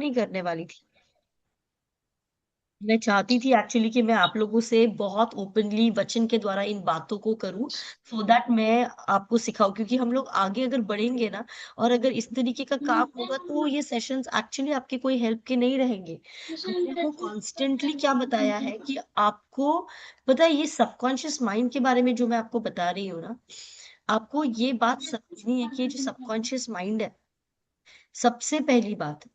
नहीं करने वाली थी। मैं चाहती थी एक्चुअली कि मैं आप लोगों से बहुत ओपनली वचन के द्वारा इन बातों को करूं, सो दैट मैं आपको सिखाऊं, क्योंकि हम लोग आगे अगर बढ़ेंगे ना, और अगर इस तरीके का काम होगा तो ये सेशंस एक्चुअली आपके कोई हेल्प के नहीं रहेंगे। मैंने आपको कॉन्स्टेंटली क्या बताया है कि आपको पता है, ये सबकॉन्शियस माइंड के बारे में जो मैं आपको बता रही हूँ ना, आपको ये बात समझनी है कि ये जो सबकॉन्शियस माइंड है, सबसे पहली बात,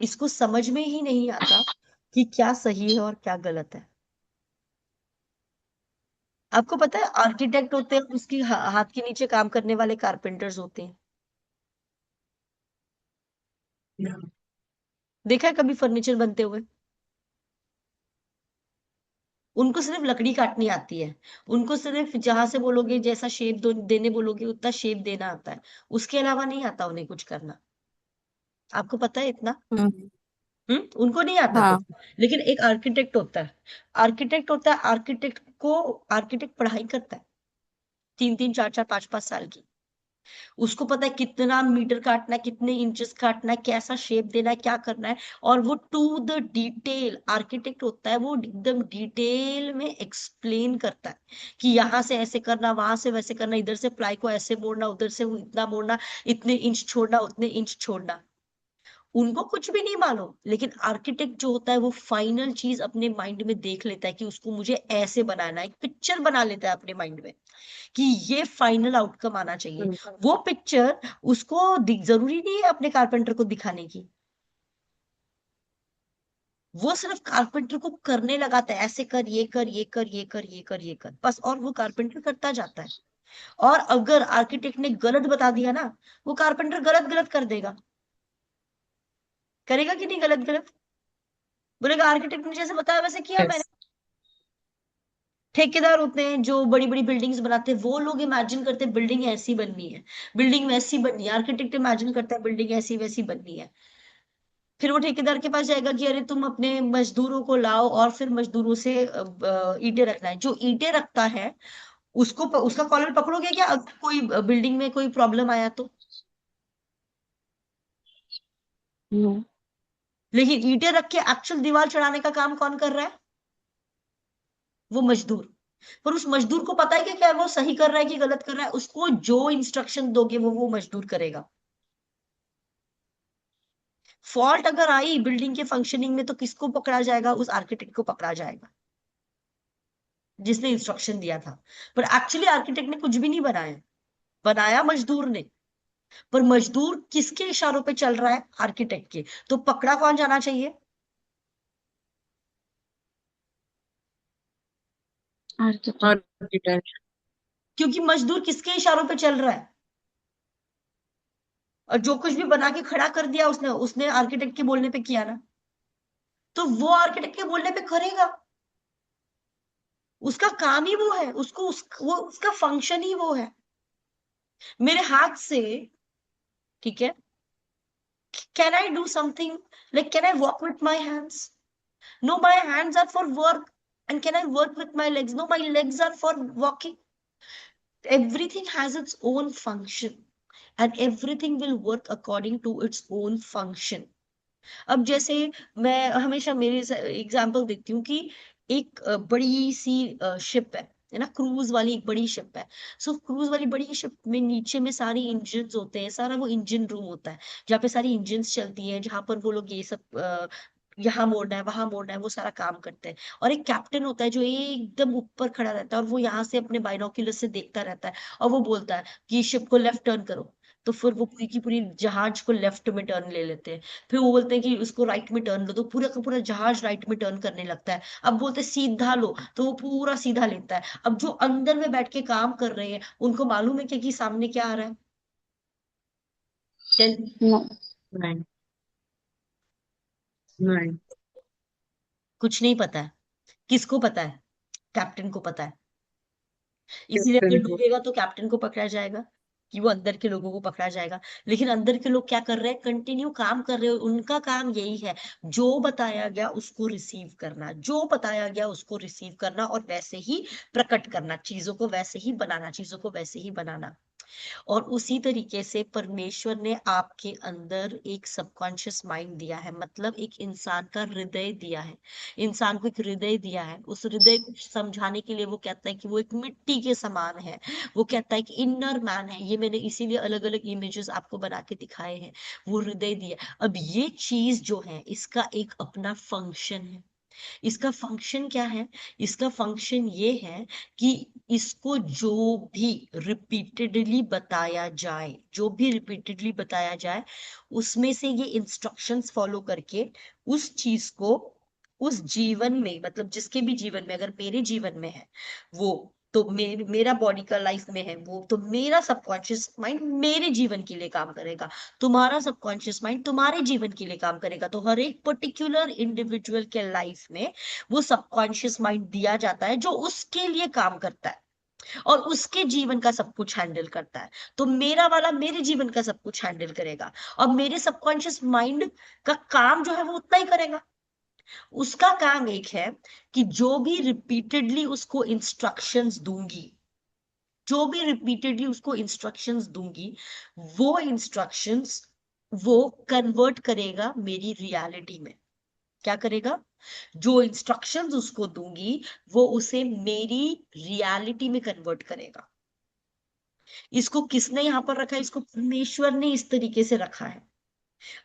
इसको समझ में ही नहीं आता कि क्या सही है और क्या गलत है। आपको पता है आर्किटेक्ट होते हैं, उसकी हाथ के नीचे काम करने वाले कारपेंटर्स होते हैं। देखा है कभी फर्नीचर बनते हुए? उनको सिर्फ लकड़ी काटनी आती है, उनको सिर्फ जहां से बोलोगे, जैसा शेप देने बोलोगे उतना शेप देना आता है, उसके अलावा नहीं आता उन्हें कुछ करना। आपको पता है इतना? हम्म। उनको नहीं आता कुछ। हाँ। लेकिन एक आर्किटेक्ट होता है, आर्किटेक्ट को आर्किटेक्ट पढ़ाई करता है, 3 3 4 4 5 5 साल की। उसको पता है कितना मीटर काटना है, कितने इंचेस काटना है, कैसा शेप देना है, क्या करना है। और वो टू द डिटेल आर्किटेक्ट होता है, वो एकदम डिटेल में एक्सप्लेन करता है कि यहाँ से ऐसे करना, वहां से वैसे करना, इधर से प्लाई को ऐसे मोड़ना, उधर से इतना मोड़ना, इतने इंच छोड़ना, उतने इंच छोड़ना। उनको कुछ भी नहीं मालूम, लेकिन आर्किटेक्ट जो होता है वो फाइनल चीज अपने माइंड में देख लेता है कि उसको मुझे ऐसे बनाना है, एक पिक्चर बना लेता है अपने माइंड में कि ये फाइनल आउटकम आना चाहिए। हम्म। वो पिक्चर उसको जरूरी नहीं है अपने कारपेंटर को दिखाने की, वो सिर्फ कारपेंटर को करने लगाता है, ऐसे कर, ये कर, ये कर, ये कर, ये कर, ये कर, बस। और वो कारपेंटर करता जाता है। और अगर आर्किटेक्ट ने गलत बता दिया ना, वो कारपेंटर गलत गलत कर देगा। करेगा कि नहीं गलत गलत? बोलेगा आर्किटेक्ट ने जैसे बताया वैसे किया मैंने। यस। ठेकेदार होते हैं जो बड़ी बड़ी बिल्डिंग्स बनाते हैं, वो लोग इमेजिन करते हैं बिल्डिंग ऐसी बननी है, बिल्डिंग वैसी बननी है। आर्किटेक्ट इमेजिन करता है बिल्डिंग ऐसी वैसी बननी है। फिर वो ठेकेदार के पास जाएगा कि अरे तुम अपने मजदूरों को लाओ, और फिर मजदूरों से ईंटें रखना है। जो ईंटें रखता है उसको उसका कॉलर पकड़ोगे क्या अगर कोई बिल्डिंग में कोई प्रॉब्लम आया तो? हम्म। लेकिन ईंटें रख के एक्चुअल दीवार चढ़ाने का काम कौन कर रहा है? वो मजदूर। पर उस मजदूर को पता है कि क्या वो सही कर रहा है कि गलत कर रहा है? उसको जो इंस्ट्रक्शन दोगे वो मजदूर करेगा। फॉल्ट अगर आई बिल्डिंग के फंक्शनिंग में तो किसको पकड़ा जाएगा? उस आर्किटेक्ट को पकड़ा जाएगा जिसने इंस्ट्रक्शन दिया था। पर एक्चुअली आर्किटेक्ट ने कुछ भी नहीं बनाया, बनाया मजदूर ने। पर मजदूर किसके इशारों पे चल रहा है? आर्किटेक्ट के। तो पकड़ा कौन जाना चाहिए? आर्किटेक्ट। आर्किटेक्ट। क्योंकि मजदूर किसके इशारों पे चल रहा है? और जो कुछ भी बना के खड़ा कर दिया उसने, उसने आर्किटेक्ट के बोलने पे किया ना, तो वो आर्किटेक्ट के बोलने पे करेगा। उसका काम ही वो है, वो उसका फंक्शन ही वो है। मेरे हाथ से, ठीक है, can I do something, like can I walk with my hands? No, my hands are for work. And can I work with my legs? No, my legs are for walking. Everything has its own function, and everything will work according to its own function. अब जैसे मैं हमेशा मेरे example देती हूँ कि एक बड़ी सी शिप है ना, क्रूज वाली एक बड़ी शिप है। सो क्रूज वाली बड़ी शिप में नीचे में सारी इंजन होते हैं, सारा वो इंजन रूम होता है जहाँ पे सारी इंजन चलती हैं, जहां पर वो लोग ये सब यहाँ मोड़ना है, वहां मोड़ना है, वो सारा काम करते हैं। और एक कैप्टन होता है जो एकदम ऊपर खड़ा रहता है, और वो यहाँ से अपने बाइनोक्यूलर से देखता रहता है, और वो बोलता है कि शिप को लेफ्ट टर्न करो। तो फिर वो पूरी की पूरी जहाज को लेफ्ट में टर्न ले लेते हैं। फिर वो बोलते हैं कि उसको राइट में टर्न लो, तो पूरा का पूरा जहाज राइट में टर्न करने लगता है। अब बोलते हैं सीधा लो, तो वो पूरा सीधा लेता है। अब जो अंदर में बैठ के काम कर रहे हैं उनको मालूम है क्या कि सामने क्या आ रहा है? टेल। नहीं। नहीं। कुछ नहीं पता है। किसको पता है? कैप्टन को पता है। इसीलिए अगर कैप्टन को। डूबेगा तो कैप्टन को पकड़ा जाएगा, कि वो अंदर के लोगों को पकड़ा जाएगा। लेकिन अंदर के लोग क्या कर रहे हैं? कंटिन्यू काम कर रहे हो। उनका काम यही है, जो बताया गया उसको रिसीव करना, जो बताया गया उसको रिसीव करना, और वैसे ही प्रकट करना, चीजों को वैसे ही बनाना, चीजों को वैसे ही बनाना। और उसी तरीके से परमेश्वर ने आपके अंदर एक सबकॉन्शियस माइंड दिया है, मतलब एक इंसान का हृदय दिया है। इंसान को एक हृदय दिया है, उस हृदय को समझाने के लिए वो कहता है कि वो एक मिट्टी के समान है। वो कहता है कि इनर मैन है, ये मैंने इसीलिए अलग अलग इमेजेस आपको बना के दिखाए हैं। वो हृदय दिया। अब ये चीज जो है इसका एक अपना फंक्शन है। इसका फंक्शन क्या है? इसका फंक्शन ये है कि इसको जो भी रिपीटेडली बताया जाए, जो भी रिपीटेडली बताया जाए, उसमें से ये इंस्ट्रक्शंस फॉलो करके उस चीज को उस जीवन में, मतलब जिसके भी जीवन में, अगर मेरे जीवन में है वो, तो मेरा बॉडी का लाइफ में है वो, तो मेरा सबकॉन्शियस माइंड मेरे जीवन के लिए काम करेगा। तुम्हारा सबकॉन्शियस माइंड तुम्हारे जीवन के लिए काम करेगा। तो हर एक पर्टिकुलर इंडिविजुअल के लाइफ में वो सबकॉन्शियस माइंड दिया जाता है जो उसके लिए काम करता है और उसके जीवन का सब कुछ हैंडल करता है। तो मेरा वाला मेरे जीवन का सब कुछ हैंडल करेगा और मेरे सबकॉन्शियस माइंड का काम जो है वो उतना ही करेगा। उसका काम एक है कि जो भी रिपीटेडली उसको इंस्ट्रक्शंस दूंगी, जो भी रिपीटेडली उसको इंस्ट्रक्शंस दूंगी, वो इंस्ट्रक्शंस वो कन्वर्ट करेगा मेरी रियलिटी में। क्या करेगा? जो इंस्ट्रक्शंस उसको दूंगी वो उसे मेरी रियलिटी में कन्वर्ट करेगा। इसको किसने यहां पर रखा है? इसको परमेश्वर ने इस तरीके से रखा है।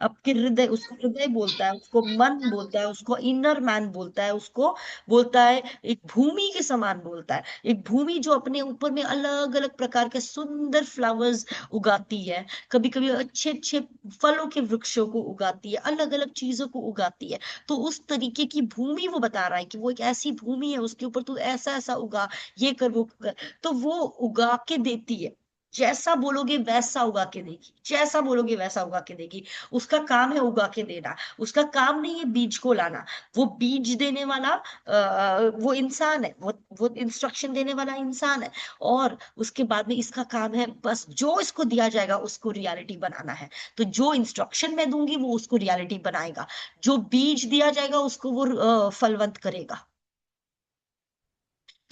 आपके हृदय, उसको हृदय बोलता है, उसको मन बोलता है, उसको इनर मैन बोलता है, उसको बोलता है एक भूमि के समान बोलता है। एक भूमि जो अपने ऊपर में अलग अलग प्रकार के सुंदर फ्लावर्स उगाती है, कभी कभी अच्छे अच्छे फलों के वृक्षों को उगाती है, अलग अलग चीजों को उगाती है। तो उस तरीके की भूमि वो बता रहा है कि वो एक ऐसी भूमि है, उसके ऊपर तू ऐसा ऐसा उगा, ये कर वो कर। तो वो उगा के देती है। जैसा बोलोगे वैसा उगा के देगी, जैसा बोलोगे वैसा उगा के देगी। उसका काम है उगा के देना। उसका काम नहीं है बीज को लाना। वो बीज देने वाला वो इंसान है, वो इंस्ट्रक्शन देने वाला इंसान है। और उसके बाद में इसका काम है बस जो इसको दिया जाएगा उसको रियलिटी बनाना है। तो जो इंस्ट्रक्शन मैं दूंगी वो उसको रियलिटी बनाएगा, जो बीज दिया जाएगा उसको वो फलवंत करेगा।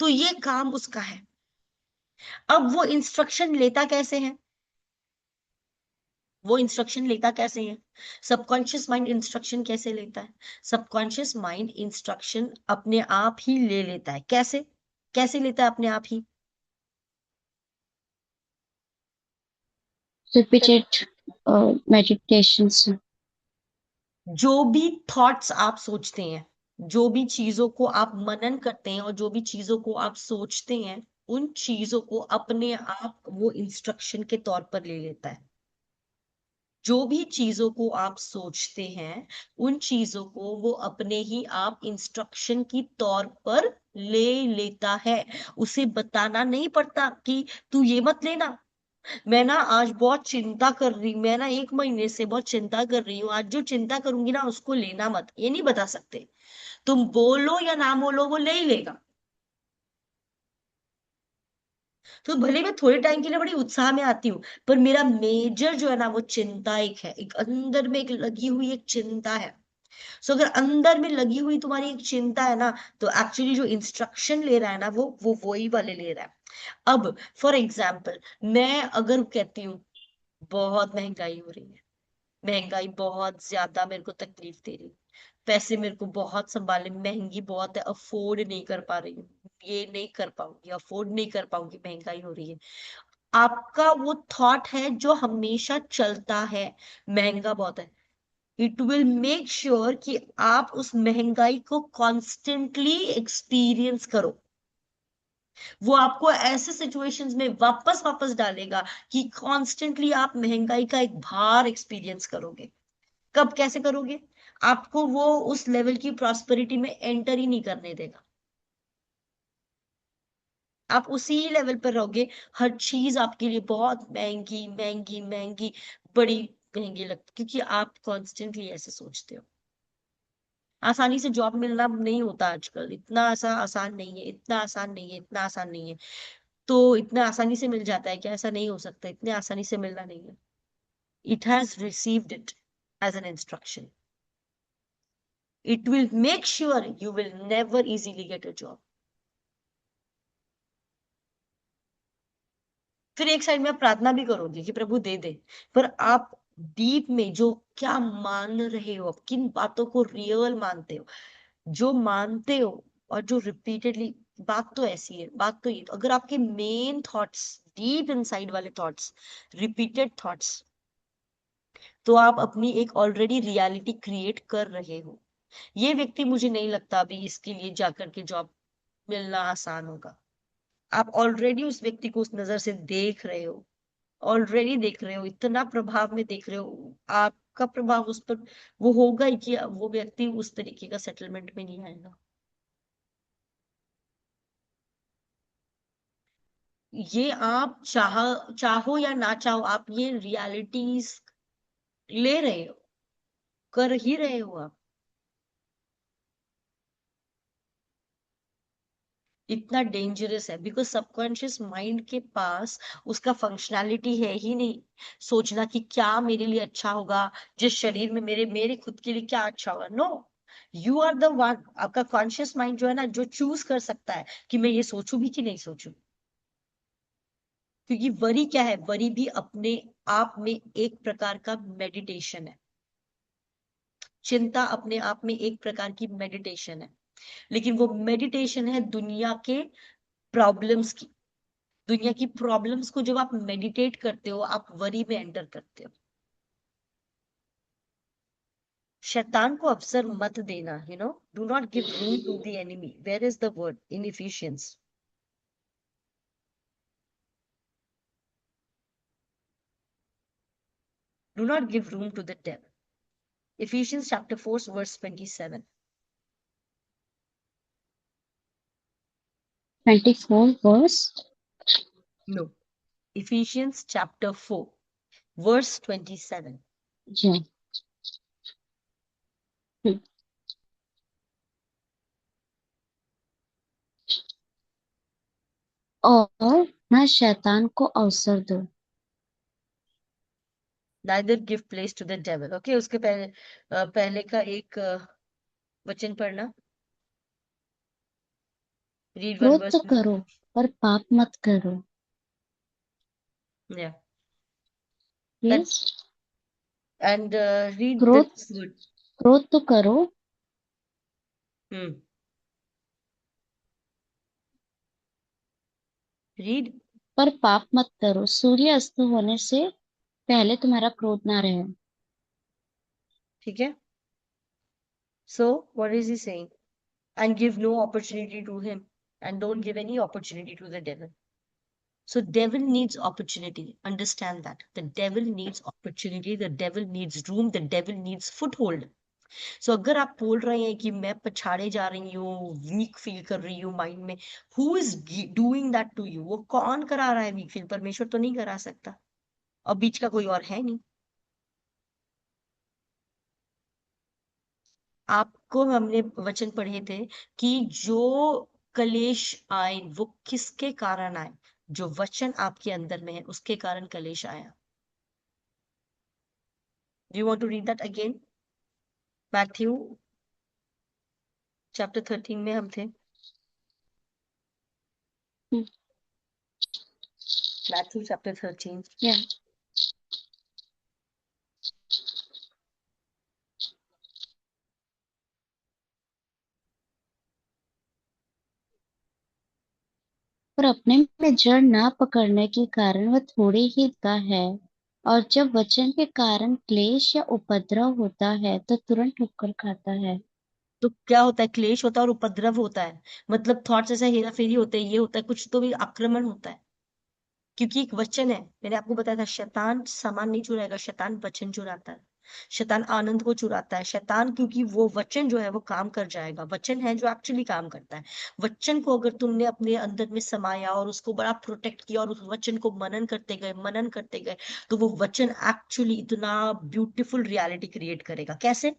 तो ये काम उसका है। अब वो इंस्ट्रक्शन लेता कैसे है? वो इंस्ट्रक्शन लेता कैसे है? सबकॉन्शियस माइंड इंस्ट्रक्शन कैसे लेता है? सबकॉन्शियस माइंड इंस्ट्रक्शन अपने आप ही ले लेता है। कैसे? कैसे लेता है अपने आप ही? repeated meditations. जो भी थॉट्स आप सोचते हैं, जो भी चीजों को आप मनन करते हैं और जो भी चीजों को आप सोचते हैं, उन चीजों को अपने आप वो इंस्ट्रक्शन के तौर पर ले लेता है। जो भी चीजों को आप सोचते हैं, उन चीजों को वो अपने ही आप इंस्ट्रक्शन की तौर पर ले लेता है। उसे बताना नहीं पड़ता कि तू ये मत लेना। मैं ना आज बहुत चिंता कर रही, मैं ना 1 महीने से बहुत चिंता कर रही हूँ, आज जो चिंता करूंगी ना उसको लेना मत, ये नहीं बता सकते। तुम बोलो या ना बोलो वो ले ही लेगा। तो भले मैं थोड़े टाइम के लिए बड़ी उत्साह में आती हूँ, पर मेरा मेजर जो है ना वो चिंता एक है, एक अंदर में एक लगी हुई एक चिंता है। सो अगर अंदर में लगी हुई तुम्हारी एक चिंता है ना, तो एक्चुअली जो इंस्ट्रक्शन ले रहा है ना वो वही वाले ले रहा है। अब फॉर एग्जाम्पल, मैं अगर कहती हूँ बहुत महंगाई हो रही है, महंगाई बहुत ज्यादा मेरे को तकलीफ दे रही है, पैसे मेरे को बहुत संभालने, महंगी बहुत है, अफोर्ड नहीं कर पा रही हूँ, ये नहीं कर पाऊंगी, अफोर्ड नहीं कर पाऊंगी, महंगाई हो रही है। आपका वो थॉट है जो हमेशा चलता है, महंगा बहुत है। इट विल मेक श्योर कि आप उस महंगाई को कॉन्स्टेंटली एक्सपीरियंस करो। वो आपको ऐसे सिचुएशंस में वापस वापस डालेगा कि कॉन्स्टेंटली आप महंगाई का एक भार एक्सपीरियंस करोगे। कब, कैसे करोगे? आपको वो उस लेवल की प्रॉस्पेरिटी में एंटर ही नहीं करने देगा। आप उसी लेवल पर रहोगे। हर चीज आपके लिए बहुत महंगी महंगी महंगी, बड़ी महंगी लगती, क्योंकि आप कॉन्स्टेंटली ऐसे सोचते हो। आसानी से जॉब मिलना नहीं होता आजकल, इतना आसान नहीं है, इतना आसान नहीं है, इतना आसान नहीं है। तो इतना आसानी से मिल जाता है क्या? ऐसा नहीं हो सकता, इतने आसानी से मिलना नहीं है। It has received it as an instruction. It will make sure you will never easily get a job. फिर एक साइड में आप प्रार्थना भी करोगे कि प्रभु दे दे, पर आप डीप में जो क्या मान रहे हो, आप किन बातों को रियल मानते हो, जो मानते हो, और जो रिपीटेडली, बात तो ऐसी है, बात तो ये, तो अगर आपके मेन थॉट्स, डीप इनसाइड वाले थॉट्स, रिपीटेड थॉट्स, तो आप अपनी एक ऑलरेडी रियलिटी क्रिएट कर रहे हो। ये व्यक्ति मुझे नहीं लगता अभी इसके लिए जाकर के जॉब मिलना आसान होगा। आप ऑलरेडी उस व्यक्ति को उस नजर से देख रहे हो, ऑलरेडी देख रहे हो, इतना प्रभाव में देख रहे हो, आपका प्रभाव उस पर वो होगा ही कि वो व्यक्ति उस तरीके का सेटलमेंट में नहीं आएगा। ये आप चाहो या ना चाहो, आप ये रियलिटीज ले रहे हो, कर ही रहे हो आप। इतना डेंजरस है बिकॉज सबकॉन्शियस माइंड के पास उसका फंक्शनैलिटी है ही नहीं, सोचना कि क्या मेरे लिए अच्छा होगा, जिस शरीर में मेरे मेरे खुद के लिए क्या अच्छा होगा। No, you are the one, आपका कॉन्शियस माइंड जो है ना, जो चूज कर सकता है कि मैं ये सोचूं भी कि नहीं सोचूं। क्योंकि वरी क्या है, वरी भी अपने आप में एक प्रकार का मेडिटेशन है। चिंता अपने आप में एक प्रकार की मेडिटेशन है, लेकिन वो मेडिटेशन है दुनिया के प्रॉब्लम्स की। दुनिया की प्रॉब्लम्स को जब आप मेडिटेट करते हो, आप वरी में एंटर करते हो। शैतान को अवसर मत देना, do not give room to the enemy. Where is the word in Ephesians? Do not give room to the devil. Ephesians chapter 4 verse 27. 24 verse. No. Ephesians chapter 4 verse 27. Yeah. Hmm. और ना शैतान को अवसर दो। Neither give place to the devil. Okay, उसके पहले का एक वचन पढ़ना। Read one क्रोध verse तो more. करो पर पाप मत करो। Yeah. That, yes. and read क्रोध this word. क्रोध तो करो Hmm. Read. पर पाप मत करो। सूर्य अस्त होने से पहले तुम्हारा क्रोध ना रहे। ठीक है? So, what is he saying? And give no opportunity to him. And don't give any opportunity to the devil. So, devil needs opportunity. Understand that. The devil needs opportunity. The devil needs room. The devil needs foothold. So, अगर आप बोल रहे हैं कि मैं पछाड़े जा रही हूँ, वीक फील कर रही हूँ माइंड में, who is doing that to you? वो कौन करा रहा है वीक फील? परमेश्वर तो नहीं करा सकता, और बीच का कोई और है नहीं। आपको हमने वचन पढ़े थे कि जो कलेश आए वो किसके कारण आए? जो वचन आपके अंदर में है उसके कारण कलेश आया। Do you want to read that again? Matthew chapter 13 में हम थे। Matthew chapter 13। या पर अपने में जड़ ना पकड़ने के कारण वह थोड़ी ही का है, और जब वचन के कारण क्लेश या उपद्रव होता है तो तुरंत ठोकर खाता है। तो क्या होता है? क्लेश होता है और उपद्रव होता है, मतलब थॉट्स ऐसा हेरा फेरी होते हैं, ये होता है, कुछ तो भी आक्रमण होता है। क्योंकि एक वचन है, मैंने आपको बताया था, शैतान सामान नहीं चुराएगा, शैतान वचन चुराता है। शैतान आनंद को चुराता है, शैतान, क्योंकि वो वचन जो है वो काम कर जाएगा। वचन है जो एक्चुअली काम करता है। वचन को अगर तुमने अपने अंदर में समाया और उसको बड़ा प्रोटेक्ट किया और उस वचन को मनन करते गए, मनन करते गए, तो वो वचन एक्चुअली इतना ब्यूटीफुल रियलिटी क्रिएट करेगा। कैसे?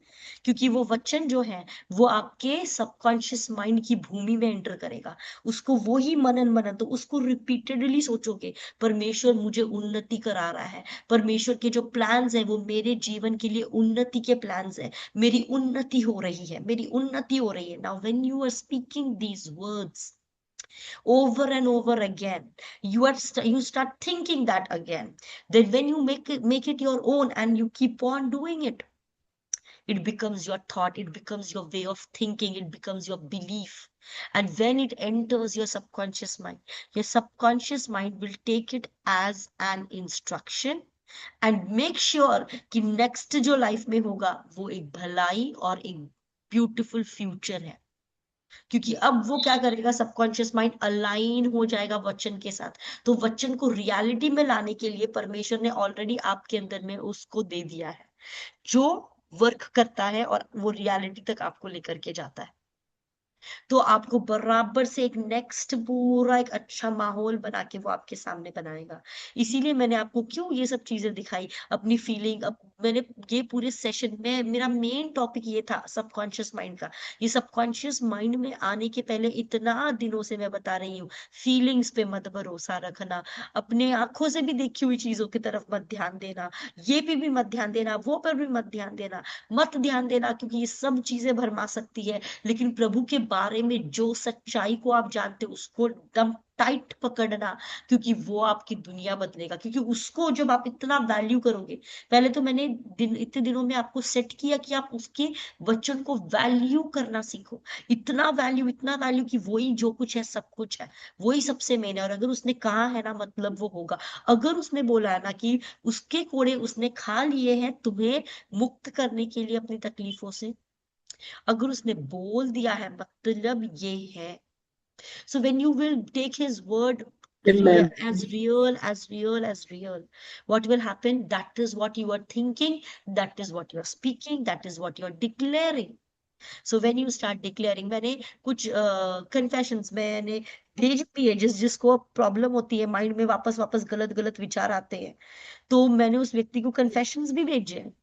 क्योंकि वो वचन जो है वो आपके सबकॉन्शियस माइंड की भूमि में एंटर करेगा। उसको वो ही मनन मनन, तो उसको रिपीटेडली सोचोगे, परमेश्वर मुझे उन्नति करा रहा है, परमेश्वर के जो प्लान्स है वो मेरे जीवन के लिए उन्नति के प्लान्स है, मेरी उन्नति हो रही है, मेरी उन्नति हो रही है। Now when you are speaking these words, over and over again. You start thinking that again. Then when you make it your own and you keep on doing it, it becomes your thought, it becomes your way of thinking, it becomes your belief. And when it enters your subconscious mind will take it as an instruction and make sure कि next जो life में होगा वो एक भलाई और एक beautiful future है। क्योंकि अब वो क्या करेगा, सबकॉन्शियस माइंड अलाइन हो जाएगा वचन के साथ। तो वचन को रियलिटी में लाने के लिए परमेश्वर ने ऑलरेडी आपके अंदर में उसको दे दिया है, जो वर्क करता है और वो रियलिटी तक आपको लेकर के जाता है। तो आपको बराबर से एक नेक्स्ट पूरा एक अच्छा माहौल बना के वो आपके सामने बनाएगा। इसीलिए मैंने आपको क्यों ये सब चीजें दिखाई, अपनी फीलिंग। अब मैंने ये पूरे सेशन में मेरा मेन टॉपिक ये था सबकॉन्शियस माइंड का। ये सबकॉन्शियस माइंड में आने के पहले इतना दिनों से मैं बता रही हूँ, फीलिंग्स पे मत भरोसा रखना, अपने आंखों से भी देखी हुई चीजों की तरफ मत ध्यान देना, ये पे भी मत ध्यान देना, वो पर भी मत ध्यान देना, मत ध्यान देना, क्योंकि ये सब चीजें भरमा सकती है। लेकिन प्रभु के बारे में जो सच्चाई को आप जानते हो उसको एकदम टाइट पकड़ना, क्योंकि वो आपकी दुनिया बदलेगा। क्योंकि उसको जब आप इतना वैल्यू करोगे, पहले तो मैंने इतने दिनों में आपको सेट किया कि आप उसके वचन को वैल्यू करना सीखो। इतना वैल्यू कि वही जो कुछ है सब कुछ है, वही सबसे मेन है। और अगर उसने कहा है ना, मतलब वो होगा। अगर उसने बोला है ना कि उसके कोड़े उसने खा लिए हैं तुम्हें मुक्त करने के लिए अपनी तकलीफों से, अगर उसने बोल दिया है मतलब ये है। So when you will take his word Amen. as real, what will happen? That is what you are thinking, that is what you are speaking, that is what you are declaring. So when you start declaring, मैंने कुछ confessions मैंने भेज भी है, जिसको problem होती है mind में, वापस वापस गलत गलत विचार आते हैं, तो मैंने उस व्यक्ति को कन्फेशंस भी भेजे हैं,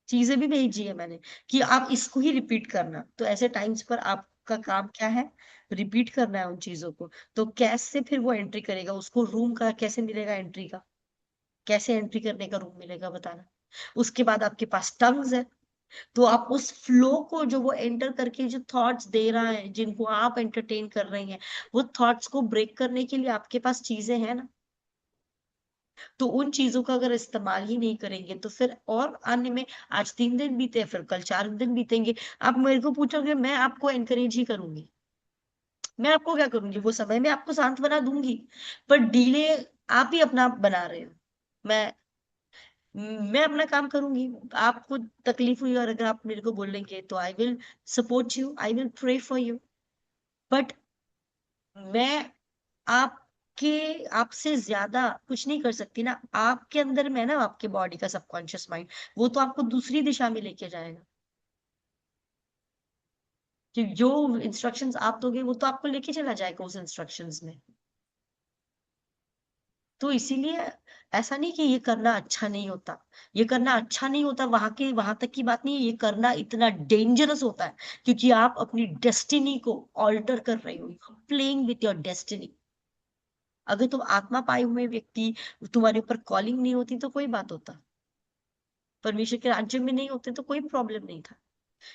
चीजें भी भेजी है मैंने कि आप इसको ही रिपीट करना। तो ऐसे टाइम्स पर आपका काम क्या है, रिपीट करना है उन चीजों को। तो कैसे फिर वो एंट्री करेगा, उसको रूम का कैसे मिलेगा एंट्री का, कैसे एंट्री करने का रूम मिलेगा बताना। उसके बाद आपके पास टंग्स है, तो आप उस फ्लो को जो वो एंटर करके जो थॉट्स दे रहा है, जिनको आप एंटरटेन कर रहे हैं, वो थॉट्स को ब्रेक करने के लिए आपके पास चीजें हैं ना। तो उन चीजों का अगर इस्तेमाल ही नहीं करेंगे तो फिर और आने में, आज 3 दिन बीते फिर कल 4 दिन बीतेंगे, आप मेरे को पूछोगे, मैं आपको एनकरेज ही करूंगी, मैं आपको क्या करूंगी, वो समय में आपको सांत्वना दूंगी, पर डिले आप ही अपना बना रहे हो। मैं मैं अपना काम करूंगी, आपको तकलीफ हुई और अगर आप मेरे को बोलेंगे तो I will support you, I will pray for you. But मैं आपके आपसे ज्यादा कुछ नहीं कर सकती ना। आपके अंदर में है ना आपके बॉडी का सबकॉन्शियस माइंड, वो तो आपको दूसरी दिशा में लेके जाएगा, कि जो इंस्ट्रक्शंस आप दोगे वो तो आपको लेके चला जाएगा उस इंस्ट्रक्शंस में। तो इसीलिए ऐसा नहीं कि ये करना अच्छा नहीं होता, ये करना अच्छा नहीं होता, वहां तक की बात नहीं है, ये करना इतना डेंजरस होता है, क्योंकि आप अपनी डेस्टिनी को ऑल्टर कर रहे हो, प्लेइंग विथ योर डेस्टिनी। अगर तुम आत्मा पाए हुए व्यक्ति, तुम्हारे ऊपर कॉलिंग नहीं होती तो कोई बात होता, परमेश्वर के राज्य में नहीं होते तो कोई प्रॉब्लम नहीं था।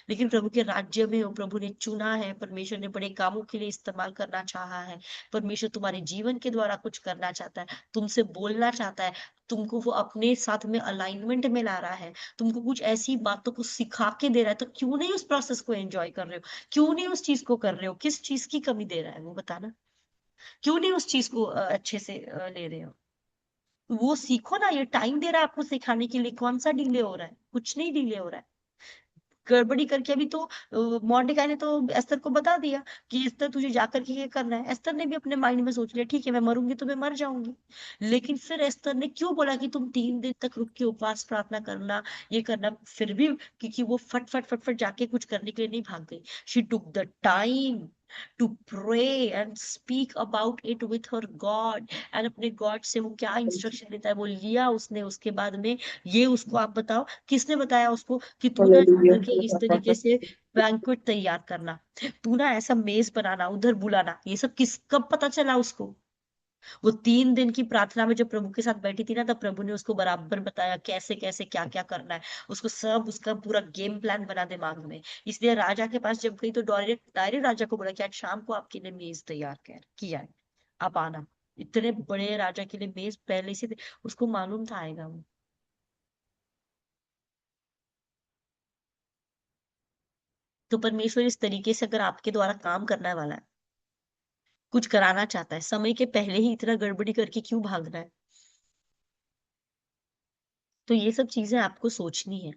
लेकिन प्रभु के राज्य में हो, प्रभु ने चुना है, परमेश्वर ने बड़े कामों के लिए इस्तेमाल करना चाहा है, परमेश्वर तुम्हारे जीवन के द्वारा कुछ करना चाहता है, तुमसे बोलना चाहता है, तुमको वो अपने साथ में अलाइनमेंट में ला रहा है, तुमको कुछ ऐसी बातों को सिखा के दे रहा है। तो क्यों नहीं उस प्रोसेस को एंजॉय कर रहे हो, क्यों नहीं उस चीज को कर रहे हो, किस चीज की कमी दे रहा है वो बताना, क्यों नहीं उस चीज को अच्छे से ले रहे हो। वो सीखो ना, ये टाइम दे रहा है आपको सिखाने के लिए, कौन सा डिले हो रहा है, कुछ नहीं डिले हो रहा है। गड़बड़ी करके अभी तो मॉर्निका ने तो एस्तर को बता दिया कि एस्तर तुझे जाकर के ये करना है। एस्तर ने भी अपने माइंड में सोच लिया ठीक है मैं मरूंगी तो मैं मर जाऊंगी। लेकिन फिर एस्तर ने क्यों बोला कि तुम 3 दिन तक रुक के उपवास प्रार्थना करना, ये करना, फिर भी क्योंकि वो फट फट फट फट जाके कुछ करने के लिए नहीं भाग गई। She took the time to pray and speak about it with her God, and अपने गॉड से वो क्या इंस्ट्रक्शन लेता है वो लिया उसने। उसके बाद में ये उसको आप बताओ किसने बताया उसको कि तू ना Hallelujah. जाकर के इस तरीके से बैंक्वेट तैयार करना, तू ना ऐसा मेज बनाना, उधर बुलाना, ये सब किस कब पता चला उसको। वो 3 दिन की प्रार्थना में जब प्रभु के साथ बैठी थी ना, तब प्रभु ने उसको बराबर बताया कैसे कैसे क्या क्या करना है, उसको सब उसका पूरा गेम प्लान बना दिमाग में। इसलिए राजा के पास जब गई तो डायरेक्ट डायरेक्ट राजा को बोला कि आज शाम को आपके लिए मेज तैयार कर किया है, आप आना। इतने बड़े राजा के लिए मेज पहले से उसको मालूम था आएगा वो। तो परमेश्वर इस तरीके से अगर आपके द्वारा काम करने वाला है, कुछ कराना चाहता है, समय के पहले ही इतना गड़बड़ी करके क्यों भागना है? तो ये सब चीजें आपको सोचनी है।